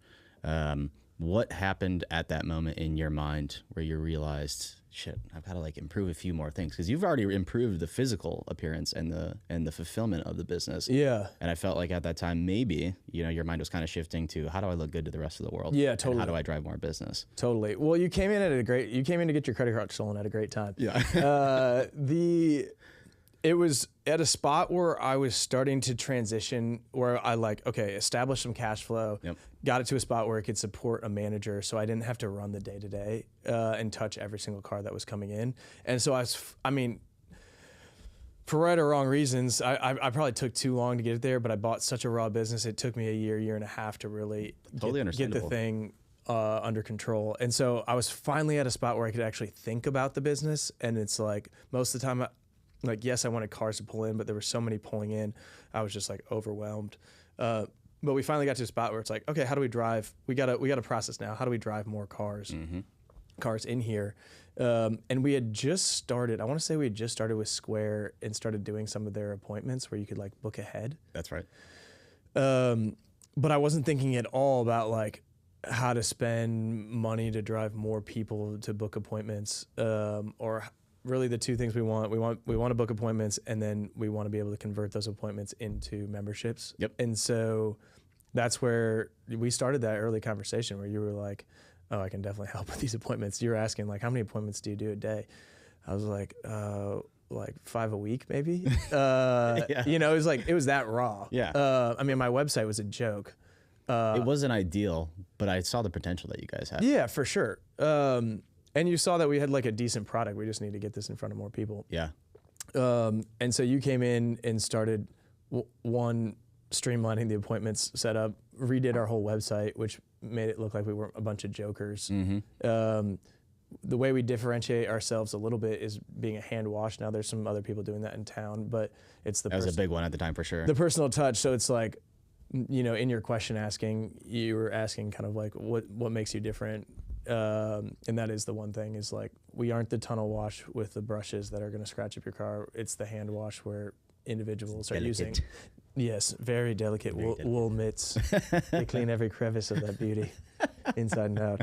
What happened at that moment in your mind where you realized, shit, I've got to like improve a few more things? Because you've already improved the physical appearance and the fulfillment of the business. Yeah. And I felt like at that time, maybe, your mind was kind of shifting to, how do I look good to the rest of the world? Yeah, totally. And how do I drive more business? Totally. Well, you came in to get your credit card stolen at a great time. Yeah. It was at a spot where I was starting to transition, where I established some cash flow, got it to a spot where it could support a manager, so I didn't have to run the day-to-day and touch every single car that was coming in. And so for right or wrong reasons, I probably took too long to get it there, but I bought such a raw business. It took me a year and a half to really get the thing under control. And so I was finally at a spot where I could actually think about the business. And it's like most of the time, like, yes, I wanted cars to pull in, but there were so many pulling in. I was just like overwhelmed. But we finally got to a spot where it's like, okay, how do we drive? We got a process now. How do we drive more cars in here? And we had just started, I want to say we had just started with Square and started doing some of their appointments where you could like book ahead. That's right. But I wasn't thinking at all about like how to spend money to drive more people to book appointments, or really the two things we want to book appointments, and then we want to be able to convert those appointments into memberships. Yep. And so that's where we started that early conversation where you were like, oh, I can definitely help with these appointments. You were asking like, how many appointments do you do a day? I was like 5 a week, maybe. Yeah. You know, it was that raw. Yeah. I mean, my website was a joke. It wasn't ideal, but I saw the potential that you guys had. Yeah, for sure. And you saw that we had like a decent product. We just need to get this in front of more people. Yeah. And so you came in and started streamlining the appointments setup, redid our whole website, which made it look like we weren't a bunch of jokers. The way we differentiate ourselves a little bit is being a hand wash. Now there's some other people doing that in town, but it's that was a big one at the time for sure. The personal touch. So it's like, you know, in your question asking, you were asking kind of like what makes you different. And that is the one thing is like, we aren't the tunnel wash with the brushes that are going to scratch up your car. It's the hand wash where individuals are using, yes, very delicate wool mitts. They clean every crevice of that beauty inside and out.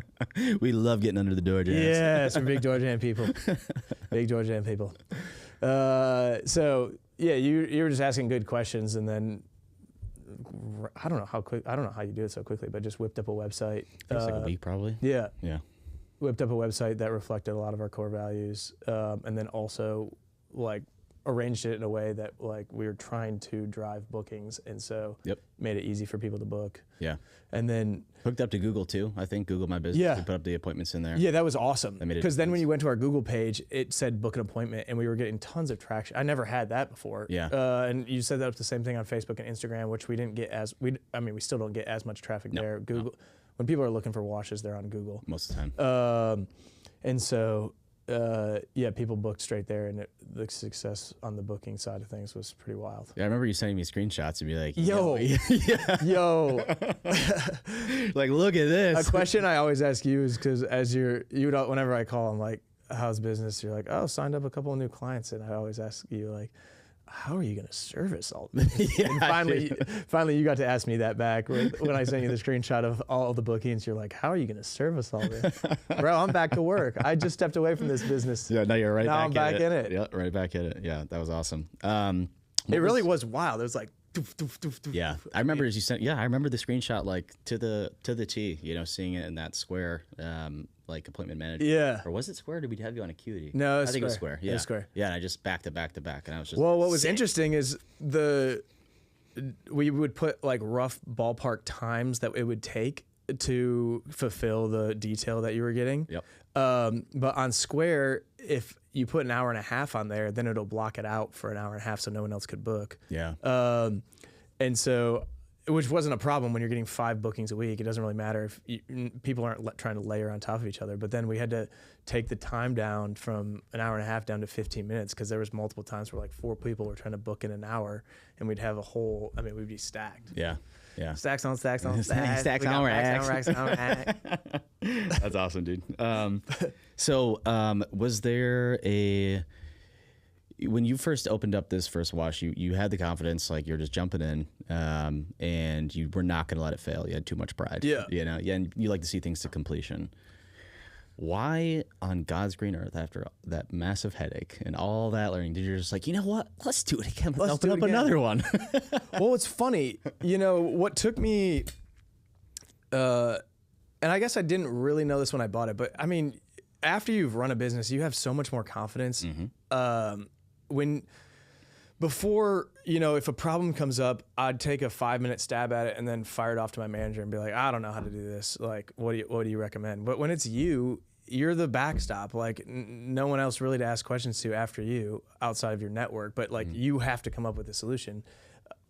We love getting under the door jams. Yes, we're big door jam people. Big door jam people. So yeah, you were just asking good questions, and then I don't know how you do it so quickly, but just whipped up a website. It was like a week probably. Yeah. Yeah. Whipped up a website that reflected a lot of our core values, and then also like arranged it in a way that like we were trying to drive bookings, and so made it easy for people to book. Yeah. And then hooked up to Google too. I think Google My Business. Yeah. We put up the appointments in there. Yeah, that was awesome. Because then when you went to our Google page, it said book an appointment, and we were getting tons of traction. I never had that before. Yeah. And you set up the same thing on Facebook and Instagram, which we didn't get we still don't get as much traffic there. Google, when people are looking for washes, they're on Google most of the time. And so people booked straight there, and the success on the booking side of things was pretty wild. Yeah, I remember you sending me screenshots and be like, yo, like, look at this. A question I always ask you is because whenever I call, I'm like, how's business? You're like, oh, signed up a couple of new clients, and I always ask you like, how are you going to service all this? And finally, you got to ask me that back when I sent you the screenshot of all the bookings. You're like, how are you going to service all this? Bro, I'm back to work. I just stepped away from this business. Yeah, now you're right now back I'm back in it. Yeah, right back in it. Yeah, that was awesome. It really was wild. It was like, doof, doof, doof, doof. Yeah, I remember as you sent. Yeah, I remember the screenshot like to the T. You know, seeing it in that Square like appointment manager. Yeah. Or was it Square? Or did we have you on Acuity? No, I think it was Square. Yeah, it was Square. Yeah, and I just back to back, and I was just. Well, what was interesting is we would put like rough ballpark times that it would take to fulfill the detail that you were getting. Yep. But on Square, if you put an hour and a half on there, then it'll block it out for an hour and a half so no one else could book. Yeah. And so, which wasn't a problem when you're getting 5 bookings a week. It doesn't really matter if people aren't trying to layer on top of each other. But then we had to take the time down from an hour and a half down to 15 minutes because there was multiple times where like 4 people were trying to book in an hour, and we'd have we'd be stacked. Yeah. Yeah. Stacks on stacks on stacks. Stacks on racks on racks. That's awesome, dude. So was there when you first opened up this first wash, you had the confidence, like you're just jumping in, and you were not going to let it fail. You had too much pride. Yeah. You know, and you like to see things to completion. Why on God's green earth, after that massive headache and all that learning, did you just like, you know what? Let's do it again. Let's open up another one. Well, it's funny. You know, what took me, and I guess I didn't really know this when I bought it, but I mean, after you've run a business, you have so much more confidence. Before, you know, if a problem comes up, I'd take a 5-minute stab at it and then fire it off to my manager and be like, I don't know how to do this. Like, what do you recommend? But when it's you you're the backstop. Like no one else really to ask questions to after you outside of your network, but like you have to come up with a solution.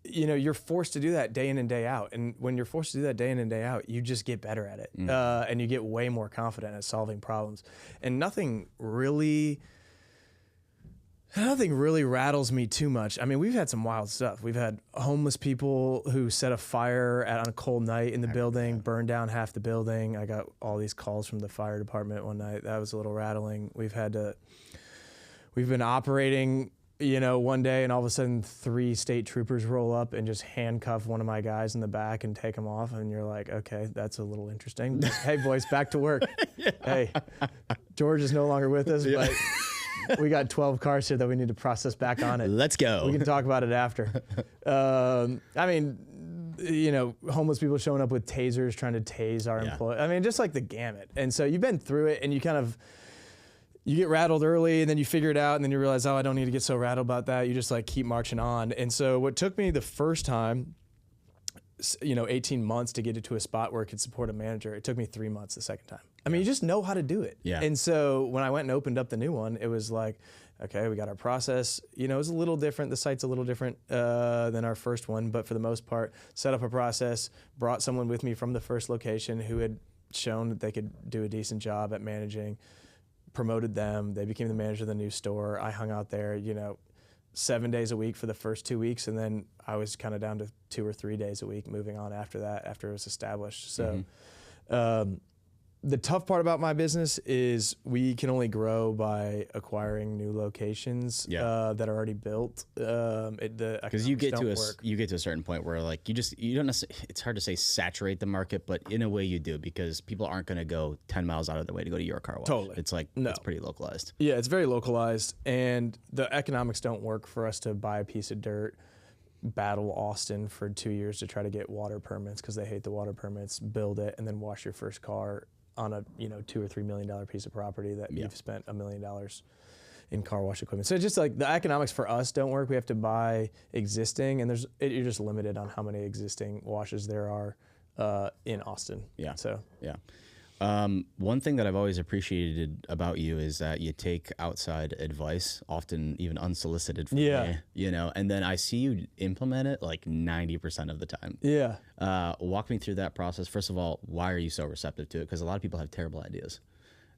You know, you're forced to do that day in and day out. And when you're forced to do that day in and day out, you just get better at it. And you get way more confident at solving problems. And nothing really rattles me too much. I mean, we've had some wild stuff. We've had homeless people who set a fire on a cold night in the building, burned down half the building. I got all these calls from the fire department one night. That was a little rattling. We've been operating, you know, one day and all of a sudden 3 state troopers roll up and just handcuff one of my guys in the back and take him off. And you're like, okay, that's a little interesting. Hey boys, back to work. Hey, George is no longer with us, but we got 12 cars here that we need to process back on it. Let's go. We can talk about it after. I mean, you know, homeless people showing up with tasers trying to tase our employees. I mean, just like the gamut. And so you've been through it and you get rattled early and then you figure it out and then you realize, oh, I don't need to get so rattled about that. You just like keep marching on. And so what took me the first time, you know, 18 months to get it to a spot where it could support a manager, it took me 3 months the second time. I mean, you just know how to do it. Yeah. And so when I went and opened up the new one, it was like, okay, we got our process. You know, it was a little different. The site's a little different than our first one, but for the most part, set up a process, brought someone with me from the first location who had shown that they could do a decent job at managing, promoted them. They became the manager of the new store. I hung out there, you know, 7 days a week for the first 2 weeks, and then I was kind of down to 2 or 3 days a week moving on after that, after it was established. So the tough part about my business is we can only grow by acquiring new locations that are already built. Because you get to a certain point where like you don't necessarily, it's hard to say saturate the market, but in a way you do, because people aren't going to go 10 miles out of their way to go to your car wash. Totally. It's like it's pretty localized. Yeah, it's very localized, and the economics don't work for us to buy a piece of dirt, battle Austin for 2 years to try to get water permits because they hate the water permits, build it, and then wash your first car on a $2 or $3 million piece of property that you've spent $1 million in car wash equipment. So it's just like the economics for us don't work. We have to buy existing, and you're just limited on how many existing washes there are in Austin. Yeah. So yeah. One thing that I've always appreciated about you is that you take outside advice, often even unsolicited from me, you know, and then I see you implement it like 90% of the time. Yeah. Walk me through that process. First of all, why are you so receptive to it? Because a lot of people have terrible ideas.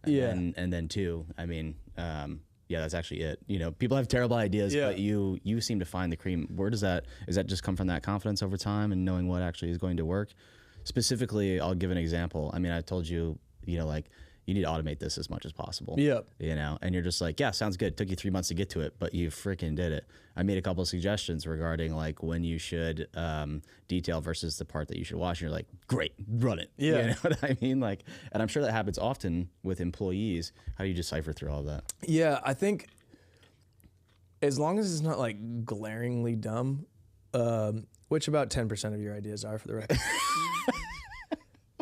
And then two, I mean, that's actually it. You know, people have terrible ideas, but you seem to find the cream. Does that just come from that confidence over time and knowing what actually is going to work? Specifically, I'll give an example. I mean, I told you, you know, like you need to automate this as much as possible. Yep. You know, and you're just like, yeah, sounds good. Took you 3 months to get to it, but you freaking did it. I made a couple of suggestions regarding like when you should detail versus the part that you should wash. And you're like, great, run it. Yeah. You know what I mean? Like, and I'm sure that happens often with employees. How do you decipher through all of that? Yeah, I think as long as it's not like glaringly dumb, which about 10% of your ideas are for the record.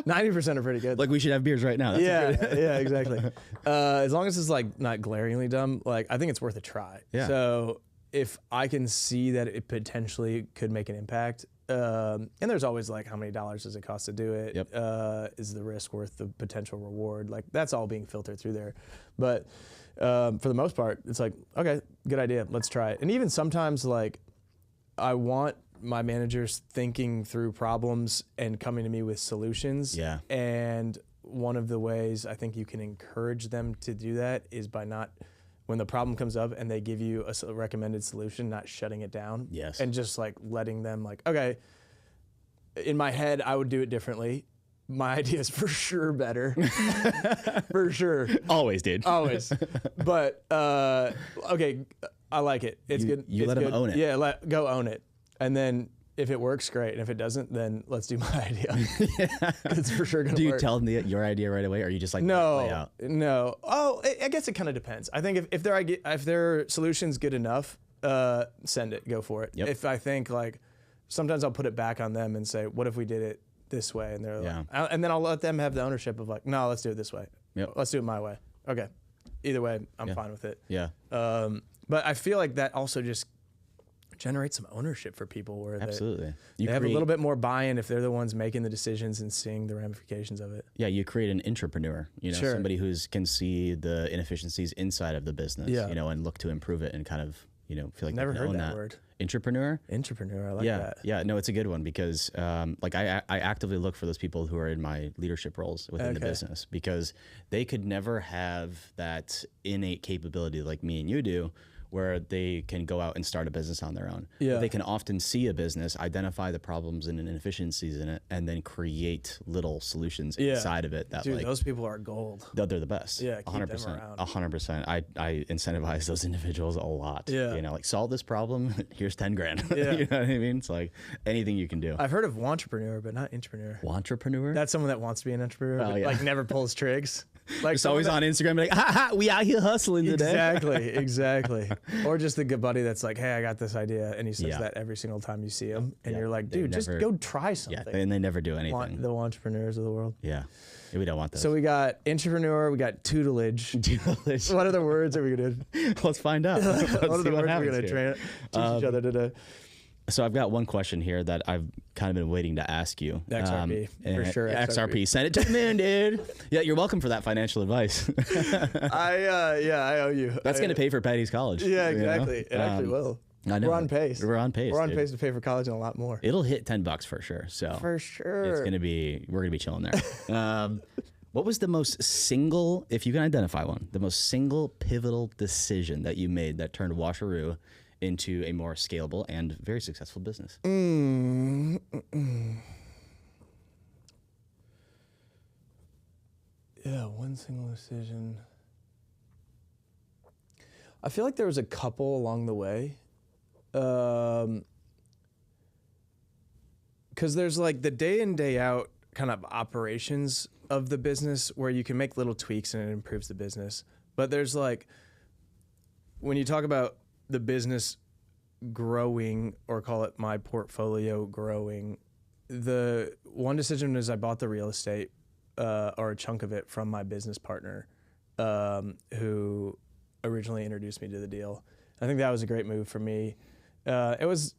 90% are pretty good. Like we should have beers right now. That's yeah, exactly. As long as it's like not glaringly dumb, like I think it's worth a try. Yeah. So if I can see that it potentially could make an impact, and there's always like how many dollars does it cost to do it? Yep. Is the risk worth the potential reward? Like that's all being filtered through there. But for the most part, it's like, okay, good idea. Let's try it. And even sometimes like I want my managers thinking through problems and coming to me with solutions. Yeah. And one of the ways I think you can encourage them to do that is by not, when the problem comes up and they give you a recommended solution, not shutting it down. Yes. And just like letting them like, okay, in my head, I would do it differently. My idea is for sure better. For sure. Always did. Always. But, okay, I like it. It's good. You let them own it. Yeah, go own it. And then if it works, great. And if it doesn't, then let's do my idea. It's for sure going to work. Do you tell them your idea right away, or are you just like, no. Oh, I guess it kind of depends. I think if their solution's good enough, send it, go for it. Yep. If I think like, sometimes I'll put it back on them and say, what if we did it this way? And they're like, and then I'll let them have the ownership of like, no, let's do it this way. Yep. Let's do it my way. Okay. Either way, I'm fine with it. Yeah. But I feel like that also just generate some ownership for people where Absolutely. they have a little bit more buy-in if they're the ones making the decisions and seeing the ramifications of it. Yeah, you create an entrepreneur, somebody who's can see the inefficiencies inside of the business, and look to improve it and kind of, feel like Never they can heard own that word. Entrepreneur? Entrepreneur, I like that. Yeah, no, it's a good one because I actively look for those people who are in my leadership roles within the business because they could never have that innate capability like me and you do where they can go out and start a business on their own. Yeah. They can often see a business, identify the problems and inefficiencies in it, and then create little solutions inside of it. That Dude, those people are gold. They're the best. Yeah, keep 100%, them around. 100%. I incentivize those individuals a lot. Yeah. Like solve this problem, here's 10 grand. Yeah. You know what I mean? It's like anything you can do. I've heard of entrepreneur, but not entrepreneur. Entrepreneur? That's someone that wants to be an entrepreneur, but like never pulls trigs. Like it's always on Instagram, like, ha ha, we out here hustling today. Exactly. Or just the good buddy that's like, hey, I got this idea, and he says that every single time you see him, and you're like, dude, just go try something. Yeah, and they never do anything. The entrepreneurs of the world. Yeah, we don't want those. So we got entrepreneur, we got tutelage. Tutelage. What other words are we gonna do? Let's find out. What are the words we're gonna teach each other today? So I've got one question here that I've kind of been waiting to ask you. XRP, for sure. XRP. Send it to the moon, dude. Yeah, you're welcome for that financial advice. I owe you. That's going to pay for Patty's college. Yeah, exactly. It actually will. I know. We're on pace. We're on pace. We're on pace to pay for college and a lot more. It'll hit $10 for sure. So for sure, it's gonna be. We're gonna be chilling there. What was the most single, if you can identify one, the most single pivotal decision that you made that turned Washeroo into a more scalable and very successful business? Yeah, one single decision. I feel like there was a couple along the way. Because there's like the day in, day out kind of operations of the business where you can make little tweaks and it improves the business. But there's like, when you talk about the business growing, or call it my portfolio growing, the one decision is I bought the real estate or a chunk of it from my business partner who originally introduced me to the deal. I think that was a great move for me. It was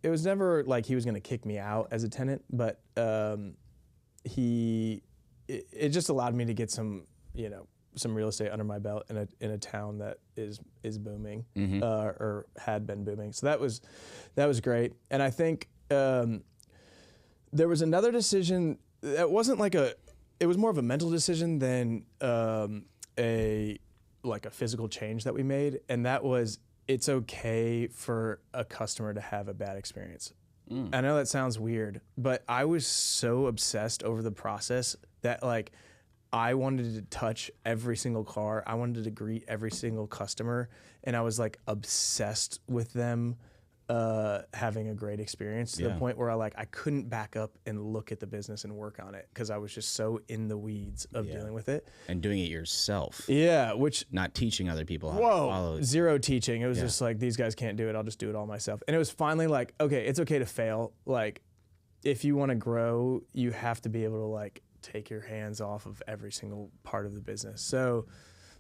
never like he was going to kick me out as a tenant, but it just allowed me to get some real estate under my belt in a town that is booming, or had been booming. So that was great. And I think there was another decision that wasn't like it was more of a mental decision than a physical change that we made, and that was, it's okay for a customer to have a bad experience. I know that sounds weird, but I was so obsessed over the process that like I wanted to touch every single car. I wanted to greet every single customer, and I was like obsessed with them having a great experience to the point where I couldn't back up and look at the business and work on it because I was just so in the weeds of dealing with it. And doing it yourself. Yeah, which... Not teaching other people how to follow it. Zero teaching. It was just like, these guys can't do it. I'll just do it all myself. And it was finally like, okay, it's okay to fail. Like, if you want to grow, you have to be able to like take your hands off of every single part of the business. So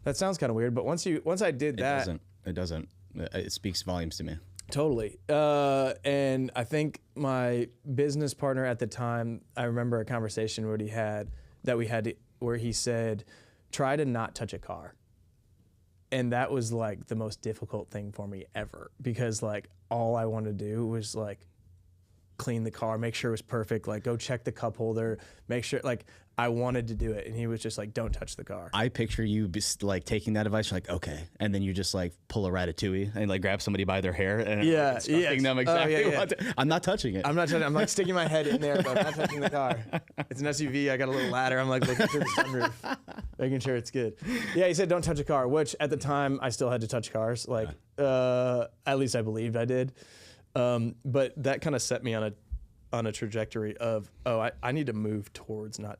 that sounds kind of weird, but once I did that... It doesn't. It speaks volumes to me. Totally. And I think my business partner at the time, I remember a conversation where he said, try to not touch a car. And that was like the most difficult thing for me ever, because like all I wanted to do was like clean the car, make sure it was perfect, like go check the cup holder, make sure, like I wanted to do it. And he was just like, don't touch the car. I picture you like taking that advice, you're like, okay. And then you just like pull a Ratatouille and like grab somebody by their hair and instructing them exactly what to, I'm not touching it. I'm not touching it. I'm like sticking my head in there, but I'm not touching the car. It's an SUV. I got a little ladder. I'm like looking through the sunroof, making sure it's good. Yeah, he said, don't touch a car, which at the time I still had to touch cars. Like, at least I believed I did. But that kind of set me on a trajectory of, I need to move towards not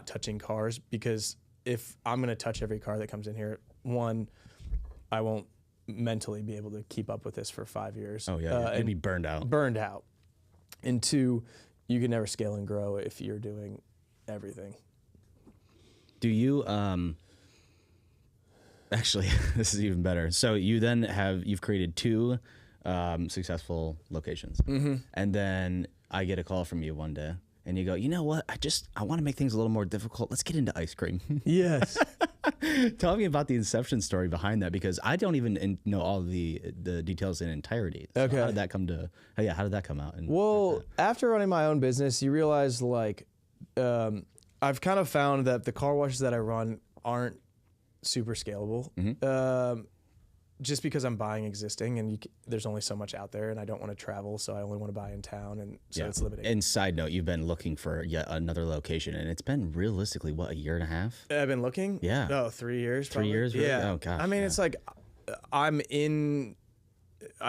touching cars, because if I'm going to touch every car that comes in here, one, I won't mentally be able to keep up with this for 5 years. Oh yeah, you'd be burned out. And two, you can never scale and grow if you're doing everything. Do you, actually, this is even better. So you've created two successful locations. And then I get a call from you one day and you go, you know what? I want to make things a little more difficult. Let's get into ice cream. Yes. Tell me about the inception story behind that, because I don't even know all the details in entirety. So Okay. How did that come to? How did that come out? Well, after running my own business, you realize like I've kind of found that the car washes that I run aren't super scalable. Just because I'm buying existing and there's only so much out there, and I don't want to travel, so I only want to buy in town, and so it's limited. And side note, you've been looking for yet another location, and it's been realistically, what, a year and a half? I've been looking? Yeah. Oh, 3 years probably. 3 years? Really? Yeah. Oh, gosh. I mean, it's like I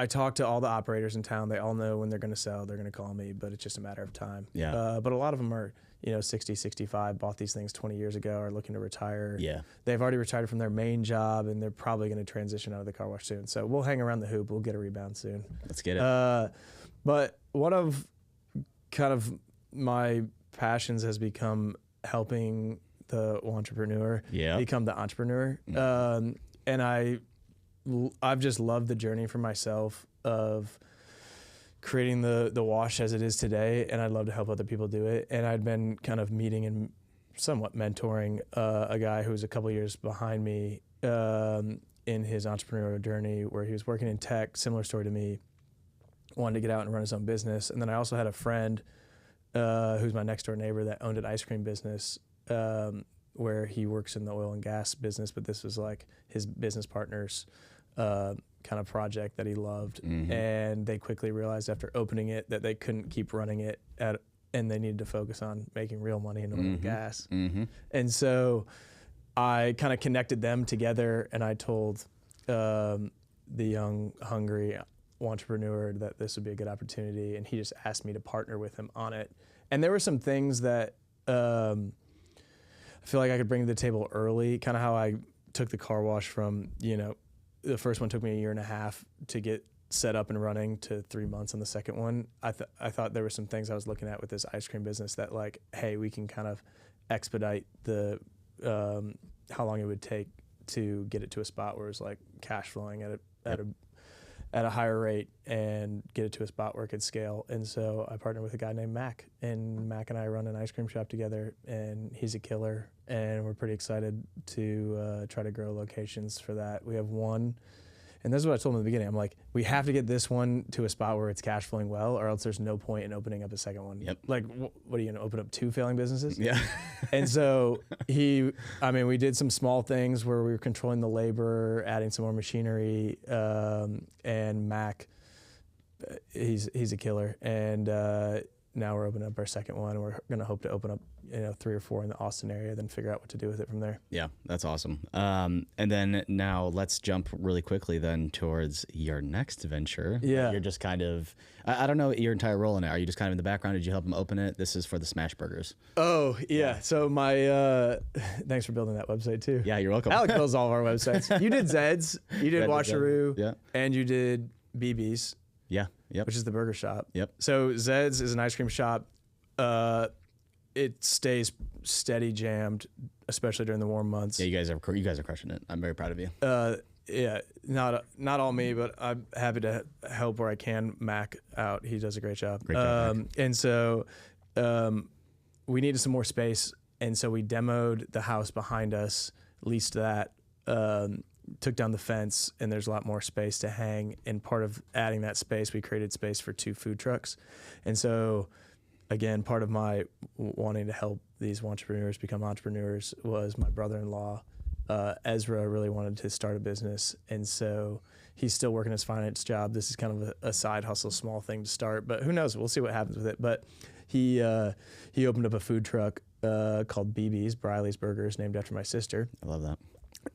talk to all the operators in town. They all know when they're going to sell. They're going to call me, but it's just a matter of time. Yeah. But a lot of them are, 60, 65, bought these things 20 years ago, are looking to retire. Yeah. They've already retired from their main job, and they're probably going to transition out of the car wash soon. So we'll hang around the hoop. We'll get a rebound soon. Let's get it. But one of kind of my passions has become helping the entrepreneur become the entrepreneur. And I've just loved the journey for myself of creating the wash as it is today, and I'd love to help other people do it. And I'd been kind of meeting and somewhat mentoring a guy who's a couple years behind me in his entrepreneurial journey, where he was working in tech, similar story to me, wanted to get out and run his own business. And then I also had a friend who's my next door neighbor that owned an ice cream business where he works in the oil and gas business, but this was like his business partner's kind of project that he loved. And they quickly realized after opening it that they couldn't keep running it and they needed to focus on making real money in oil and gas. And so I kind of connected them together, and I told the young, hungry entrepreneur that this would be a good opportunity, and he just asked me to partner with him on it. And there were some things that I feel like I could bring to the table early, kind of how I took the car wash from, the first one took me a year and a half to get set up and running to 3 months on the second one. I thought there were some things I was looking at with this ice cream business that, like, hey, we can kind of expedite the how long it would take to get it to a spot where it was like cash flowing at a higher rate and get it to a spot where it could scale. And so I partnered with a guy named Mac, and Mac and I run an ice cream shop together, and he's a killer, and we're pretty excited to try to grow locations for that. We have one, and this is what I told him in the beginning. I'm like, we have to get this one to a spot where it's cash flowing well, or else there's no point in opening up a second one. Yep. Like, what are you going to open up 2 failing businesses? Yeah. And so we did some small things where we were controlling the labor, adding some more machinery, and Mac, he's a killer. And now we're opening up our second one. We're going to hope to open up 3 or 4 in the Austin area, then figure out what to do with it from there. Yeah, that's awesome. And then now let's jump really quickly then towards your next venture. Yeah. You're just kind of, I don't know your entire role in it. Are you just kind of in the background? Did you help him open it? This is for the Smash Burgers. Oh, yeah. So my, thanks for building that website too. Yeah, you're welcome. Alec builds all of our websites. You did Zed's, you did Washaroo, yeah, and you did BB's. Yeah, yep. Which is the burger shop. Yep. So Zed's is an ice cream shop. It stays steady jammed, especially during the warm months. Yeah, you guys are crushing it. I'm very proud of you. Yeah, not all me, but I'm happy to help where I can Mac out. He does a great job. Great job, Mac. And so we needed some more space, and so we demoed the house behind us, leased that, took down the fence, and there's a lot more space to hang. And part of adding that space, we created space for 2 food trucks. And so, again, part of my wanting to help these entrepreneurs become entrepreneurs was my brother-in-law, Ezra, really wanted to start a business. And so he's still working his finance job. This is kind of a side hustle, small thing to start, but who knows? We'll see what happens with it. But he opened up a food truck called BB's, Briley's Burgers, named after my sister. I love that.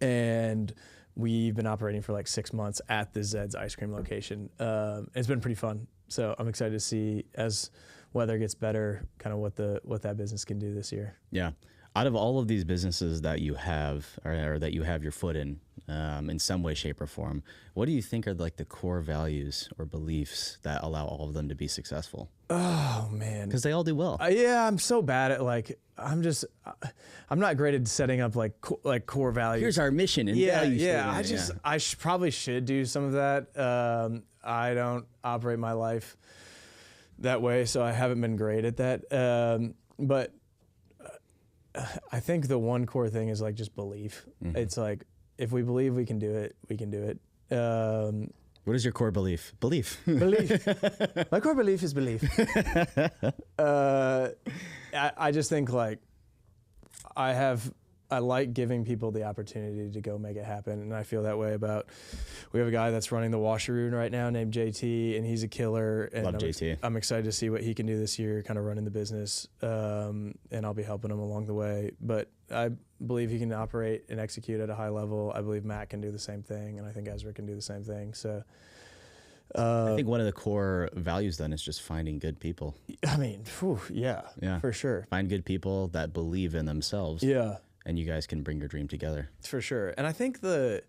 And we've been operating for like 6 months at the Zed's ice cream location. It's been pretty fun. So I'm excited to see, as weather gets better, kind of what that business can do this year. Yeah. Out of all of these businesses that you have, or that you have your foot in some way, shape, or form, what do you think are like the core values or beliefs that allow all of them to be successful? Oh man, because they all do well. Yeah, I'm so bad at I'm not great at setting up like core values. Here's our mission and value statement. I probably should do some of that. I don't operate my life that way, so I haven't been great at that. But I think the one core thing is like just belief. Mm-hmm. It's like, if we believe we can do it, we can do it. What is your core belief? Belief. My core belief is belief. I just think like I like giving people the opportunity to go make it happen. And I feel that way we have a guy that's running the washeroo right now named JT, and he's a killer. And Love JT. I'm excited to see what he can do this year, kind of running the business. And I'll be helping him along the way. But I believe he can operate and execute at a high level. I believe Matt can do the same thing. And I think Ezra can do the same thing. So I think one of the core values then is just finding good people. I mean, yeah, for sure. Find good people that believe in themselves. Yeah. And you guys can bring your dream together. For sure. And I think the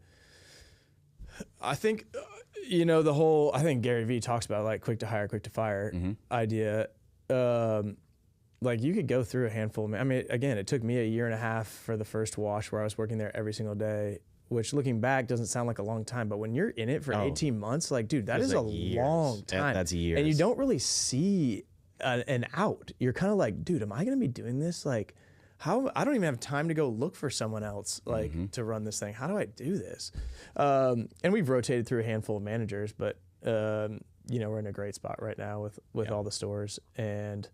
whole, I think Gary Vee talks about like quick to hire, quick to fire idea. Like you could go through a handful. I mean, again, it took me a year and a half for the first wash where I was working there every single day, which looking back doesn't sound like a long time, but when you're in it for 18 months, like, dude, that is like long time. That's years. And you don't really see an out. You're kind of like, dude, am I going to be doing this? Like, how? I don't even have time to go look for someone else like to run this thing. How do I do this? And we've rotated through a handful of managers, but we're in a great spot right now with all the stores. And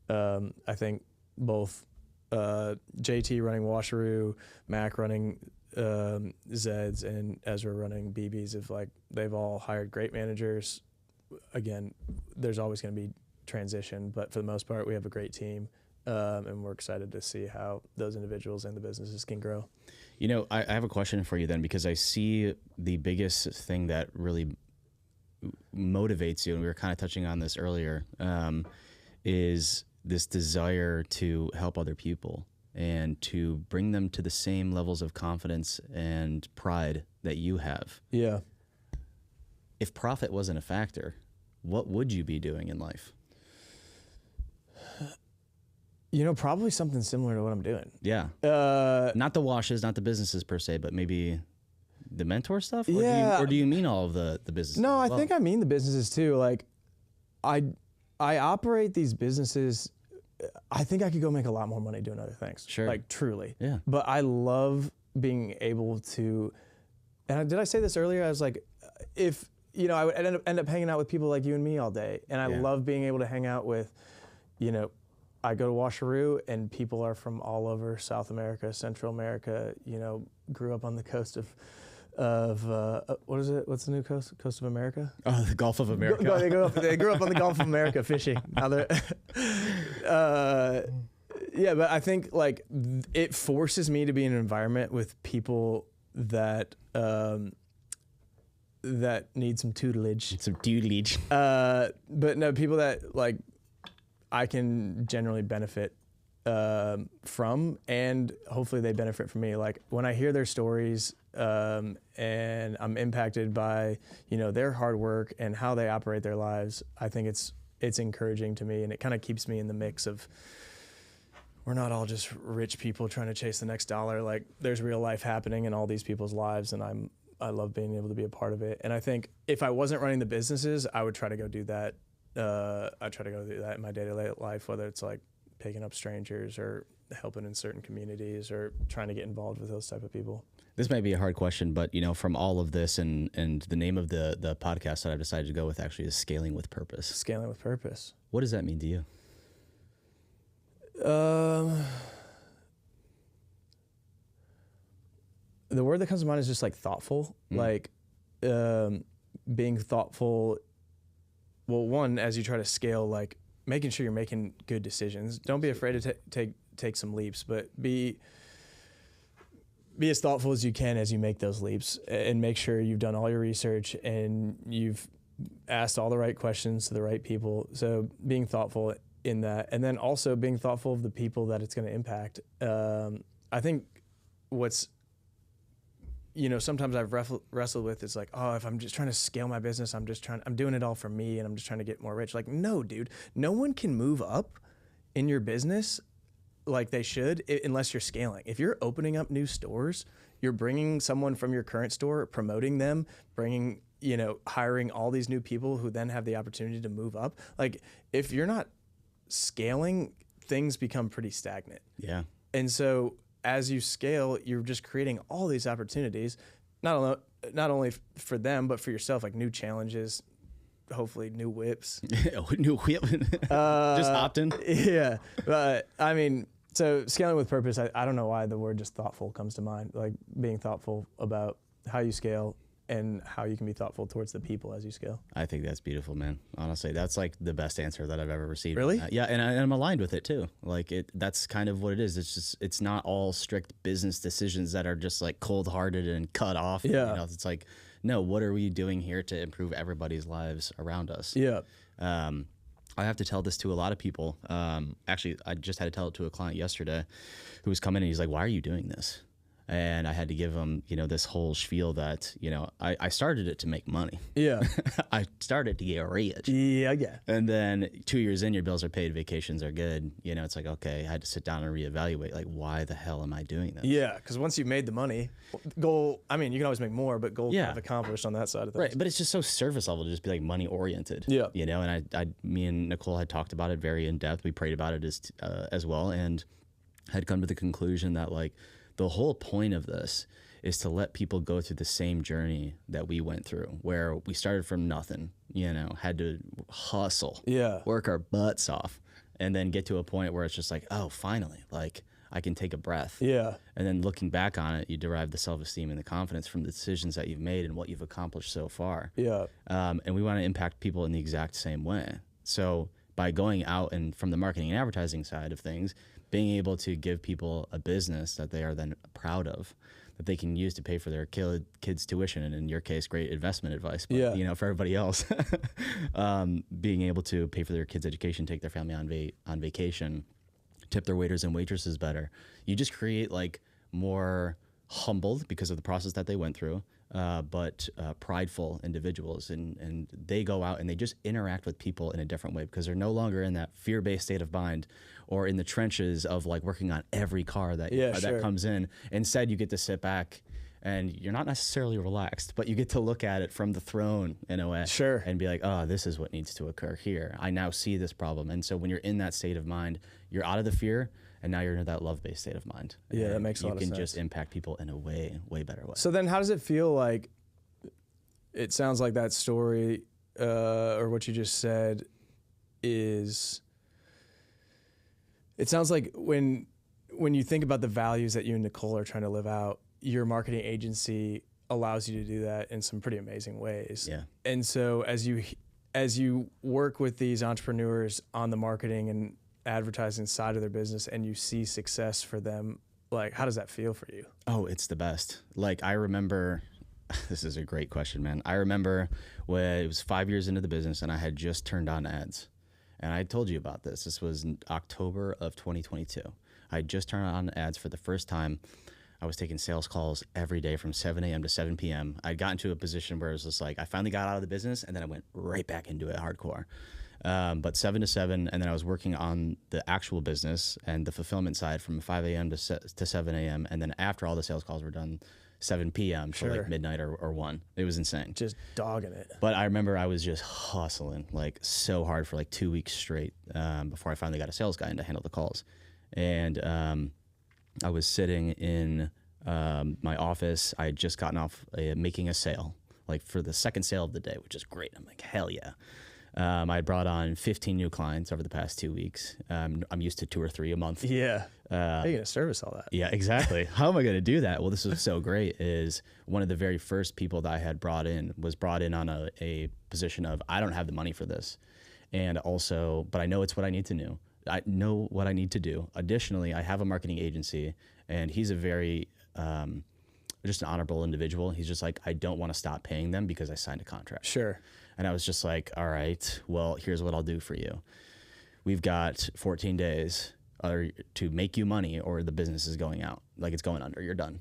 I think both JT running Washeroo, Mac running Zeds, and Ezra running BBs, they've all hired great managers. Again, there's always going to be transition, but for the most part, we have a great team. And we're excited to see how those individuals and the businesses can grow. I have a question for you then, because I see the biggest thing that really motivates you, and we were kind of touching on this earlier, is this desire to help other people and to bring them to the same levels of confidence and pride that you have. Yeah. If profit wasn't a factor, what would you be doing in life? Probably something similar to what I'm doing. Yeah. Not the washes, not the businesses per se, but maybe the mentor stuff? Or do you mean all of the businesses? No, I think I mean the businesses too. Like, I operate these businesses. I think I could go make a lot more money doing other things. Sure. Like, truly. Yeah. But I love being able to, and did I say this earlier? I was like, if, I would end up hanging out with people like you and me all day. And I love being able to hang out with, I go to Washeroo, and people are from all over South America, Central America. Grew up on the coast of what is it? What's the new coast? Coast of America? Oh, the Gulf of America. They grew up on the Gulf of America fishing. Now they're, but I think like it forces me to be in an environment with people that need some tutelage. But no, people that like I can generally benefit from, and hopefully they benefit from me. Like when I hear their stories and I'm impacted by their hard work and how they operate their lives, I think it's encouraging to me, and it kind of keeps me in the mix of, we're not all just rich people trying to chase the next dollar. Like there's real life happening in all these people's lives, and I love being able to be a part of it. And I think if I wasn't running the businesses, I would try to go do that. I try to go do that in my day-to-day life, whether it's like picking up strangers or helping in certain communities or trying to get involved with those type of people. This might be a hard question, but from all of this and the name of the podcast that I've decided to go with actually is Scaling with Purpose. Scaling with Purpose. What does that mean to you? The word that comes to mind is just like thoughtful, like being thoughtful. Well, one, as you try to scale, like making sure you're making good decisions. Don't be afraid to take some leaps, but be as thoughtful as you can as you make those leaps, and make sure you've done all your research and you've asked all the right questions to the right people. So being thoughtful in that, and then also being thoughtful of the people that it's going to impact. I think what's, sometimes I've wrestled with is like, oh, if I'm just trying to scale my business, I'm doing it all for me, and I'm just trying to get more rich. Like, no, dude, no one can move up in your business like they should unless you're scaling. If you're opening up new stores, you're bringing someone from your current store, promoting them, bringing you know, hiring all these new people who then have the opportunity to move up. Like if you're not scaling, things become pretty stagnant. Yeah. And so as you scale, you're just creating all these opportunities, not only for them, but for yourself, like new challenges, hopefully new whips. New whip. Just opt-in. Yeah. But I mean, so scaling with purpose, I don't know why the word just thoughtful comes to mind, like being thoughtful about how you scale and how you can be thoughtful towards the people as you scale. I think that's beautiful, man. Honestly, that's like the best answer that I've ever received. Really? Yeah, and I'm aligned with it too. Like that's kind of what it is. It's not all strict business decisions that are just like cold-hearted and cut off. Yeah. You know, it's like, no, what are we doing here to improve everybody's lives around us? Yeah. I have to tell this to a lot of people. Actually, I just had to tell it to a client yesterday who was coming in and he's like, why are you doing this? And I had to give him, you know, this whole spiel that, you know, I started it to make money. Yeah. I started to get rich. Yeah. Yeah. And then 2 years in, your bills are paid, vacations are good. You know, it's like, okay, I had to sit down and reevaluate, like, why the hell am I doing this? Yeah. Because once you've made the money, goal, I mean, you can always make more, but goal kind of accomplished on that side of things. Right. But it's just so surface level to just be like money oriented. Yeah. You know, and me and Nicole had talked about it very in depth. We prayed about it as well and had come to the conclusion that like, the whole point of this is to let people go through the same journey that we went through, where we started from nothing, you know, had to hustle, work our butts off, and then get to a point where it's just like, oh, finally, like I can take a breath. Yeah. And then looking back on it, you derive the self-esteem and the confidence from the decisions that you've made and what you've accomplished so far. Yeah. And we want to impact people in the exact same way. So by going out and from the marketing and advertising side of things, being able to give people a business that they are then proud of, that they can use to pay for their kids' tuition, and in your case, great investment advice. But, you know, for everybody else, being able to pay for their kids' education, take their family on vacation, tip their waiters and waitresses better. You just create like more humbled because of the process that they went through, but prideful individuals, and they go out and they just interact with people in a different way because they're no longer in that fear-based state of mind or in the trenches of like working on every car that that comes in. Instead, you get to sit back and you're not necessarily relaxed, but you get to look at it from the throne in a way, and be like, oh, this is what needs to occur here. I now see this problem. And so when you're in that state of mind, you're out of the fear, and now you're in that love-based state of mind. Yeah, that makes a lot of sense. You can just impact people in a way better way. So then how does it feel like, it sounds like that story or what you just said is, it sounds like when you think about the values that you and Nicole are trying to live out, your marketing agency allows you to do that in some pretty amazing ways. Yeah. And so as you work with these entrepreneurs on the marketing and advertising side of their business and you see success for them, like how does that feel for you? Oh, it's the best. Like I remember, this is a great question, man. I remember when it was 5 years into the business and I had just turned on ads. And I told you about this. This was in October of 2022. I had just turned on ads for the first time. I was taking sales calls every day from 7 a.m. to 7 p.m. I'd gotten to a position where it was just like, I finally got out of the business and then I went right back into it hardcore. But 7 to 7, and then I was working on the actual business and the fulfillment side from 5 a.m. to 7 a.m. And then after all the sales calls were done, 7 p.m. to like midnight or 1. It was insane. Just dogging it. But I remember I was just hustling like so hard for like 2 weeks straight before I finally got a sales guy in to handle the calls. And I was sitting in my office. I had just gotten off making a sale, like for the second sale of the day, which is great. I'm like, hell yeah. I had brought on 15 new clients over the past 2 weeks. I'm used to 2 or 3 a month. Yeah. How are you going to service all that? Yeah, exactly. How am I going to do that? Well, this was so great is one of the very first people that I had brought in on a position of, I don't have the money for this. And also, but I know it's what I need to know. I know what I need to do. Additionally, I have a marketing agency and he's a very, just an honorable individual. He's just like, I don't want to stop paying them because I signed a contract. Sure. And I was just like, all right, well, here's what I'll do for you. We've got 14 days to make you money or the business is going out. Like it's going under, you're done.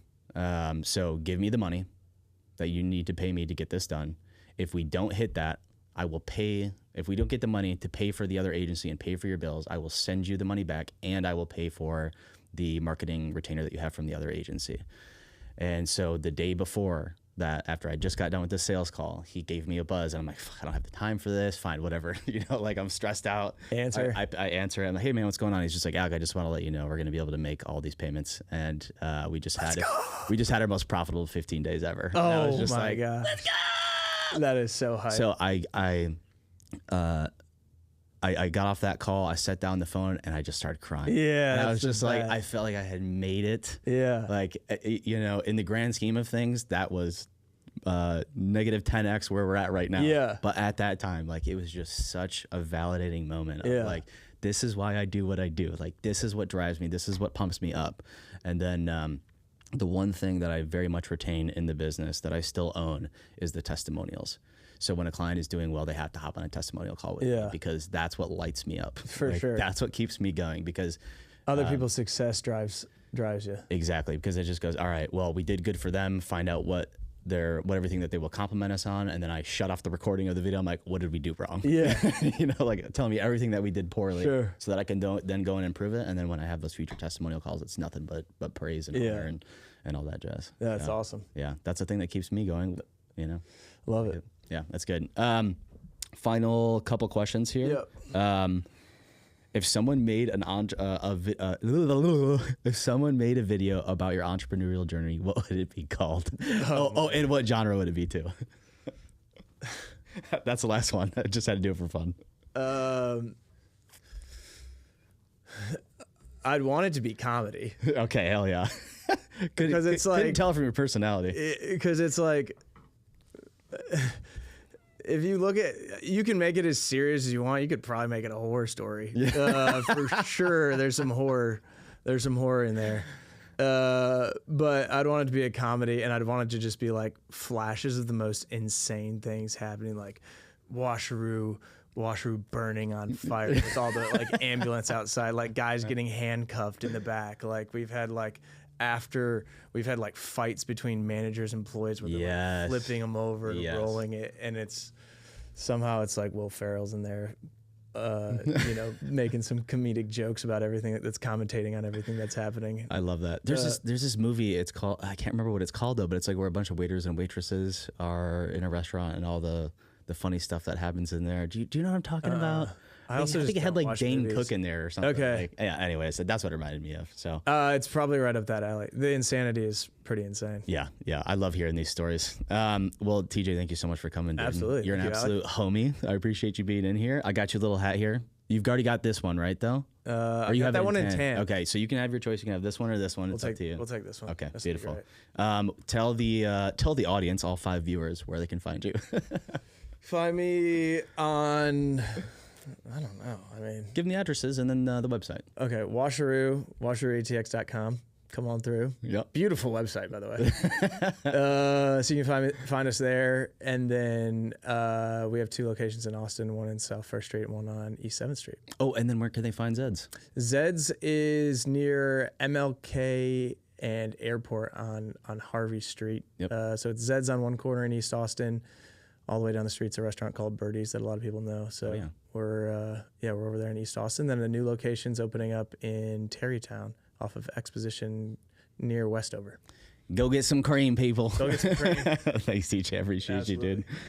So give me the money that you need to pay me to get this done. If we don't hit that, I will pay. If we don't get the money to pay for the other agency and pay for your bills, I will send you the money back and I will pay for the marketing retainer that you have from the other agency. And so the day before that after I just got done with this sales call, he gave me a buzz, and I'm like, fuck, I don't have the time for this. Fine, whatever. Like I'm stressed out. Answer. I answer him. Like, hey man, what's going on? He's just like, Alec, I just want to let you know we're going to be able to make all these payments, and we just had our most profitable 15 days ever. Oh, and I was just my like, God. Let's go. That is so hype. So I got off that call. I set down the phone and I just started crying. Yeah, and I was that's just the like, best. I felt like I had made it. Yeah. Like, in the grand scheme of things, that was negative 10x where we're at right now. Yeah. But at that time, like, it was just such a validating moment of Yeah. like, this is why I do what I do. Like, this is what drives me. This is what pumps me up. And then the one thing that I very much retain in the business that I still own is the testimonials. So when a client is doing well, they have to hop on a testimonial call with me because that's what lights me up. For sure. That's what keeps me going because other people's success drives you. exactly, because it just goes, all right, well, we did good for them. Find out what everything that they will compliment us on. And then I shut off the recording of the video. I'm like, what did we do wrong? Yeah. Like telling me everything that we did poorly Sure. so that I can then go and improve it. And then when I have those future testimonial calls, it's nothing but praise and honor and all that jazz. Yeah, that's awesome. Yeah. That's the thing that keeps me going, Love it. Yeah, that's good. Final couple questions here. Yep. If someone made if someone made a video about your entrepreneurial journey, what would it be called? And what genre would it be too? That's the last one. I just had to do it for fun. I'd want it to be comedy. Okay, hell yeah. Because it's couldn't like, tell from your personality. because it's like, if you look at, you can make it as serious as you want. You could probably make it a horror story. For sure. There's some horror in there. But I'd want it to be a comedy, and I'd want it to just be like flashes of the most insane things happening, like washeroo burning on fire with all the like ambulance outside, like guys getting handcuffed in the back. Like we've had fights between managers and employees where they're like flipping them over and rolling it, and it's like Will Ferrell's in there, making some comedic jokes about everything that's commentating on everything that's happening. I love that. There's this movie. It's called, I can't remember what it's called though, but it's like where a bunch of waiters and waitresses are in a restaurant and all the funny stuff that happens in there. Do you know what I'm talking about? I think it had like Dane Cook in there or something. Okay. Like, yeah. Anyways, that's what it reminded me of. So it's probably right up that alley. The insanity is pretty insane. Yeah. I love hearing these stories. Well, TJ, thank you so much for coming. Dude. Absolutely. You're an absolute homie. I appreciate you being in here. I got your little hat here. You've already got this one, right? Though. Or you have that one in tan. Okay, so you can have your choice. You can have this one or this one. It's up to you. We'll take this one. Okay, That's beautiful. Right. Tell the audience, all 5 viewers, where they can find you. Find me on, I don't know. I mean, give them the addresses and then the website. Okay, washerooatx.com. Come on through. Yep. Beautiful website, by the way. So you can find us there, and then we have 2 locations in Austin, one in South First Street and one on East 7th Street. Oh, and then where can they find Zed's? Zed's is near MLK and Airport on Harvey Street. Yep. So it's Zed's on one corner in East Austin. All the way down the street's a restaurant called Birdie's that a lot of people know. So we're over there in East Austin. Then the new location's opening up in Tarrytown off of Exposition near Westover. Go get some cream, people. Go get some cream. Thanks, TJ. I appreciate you, dude.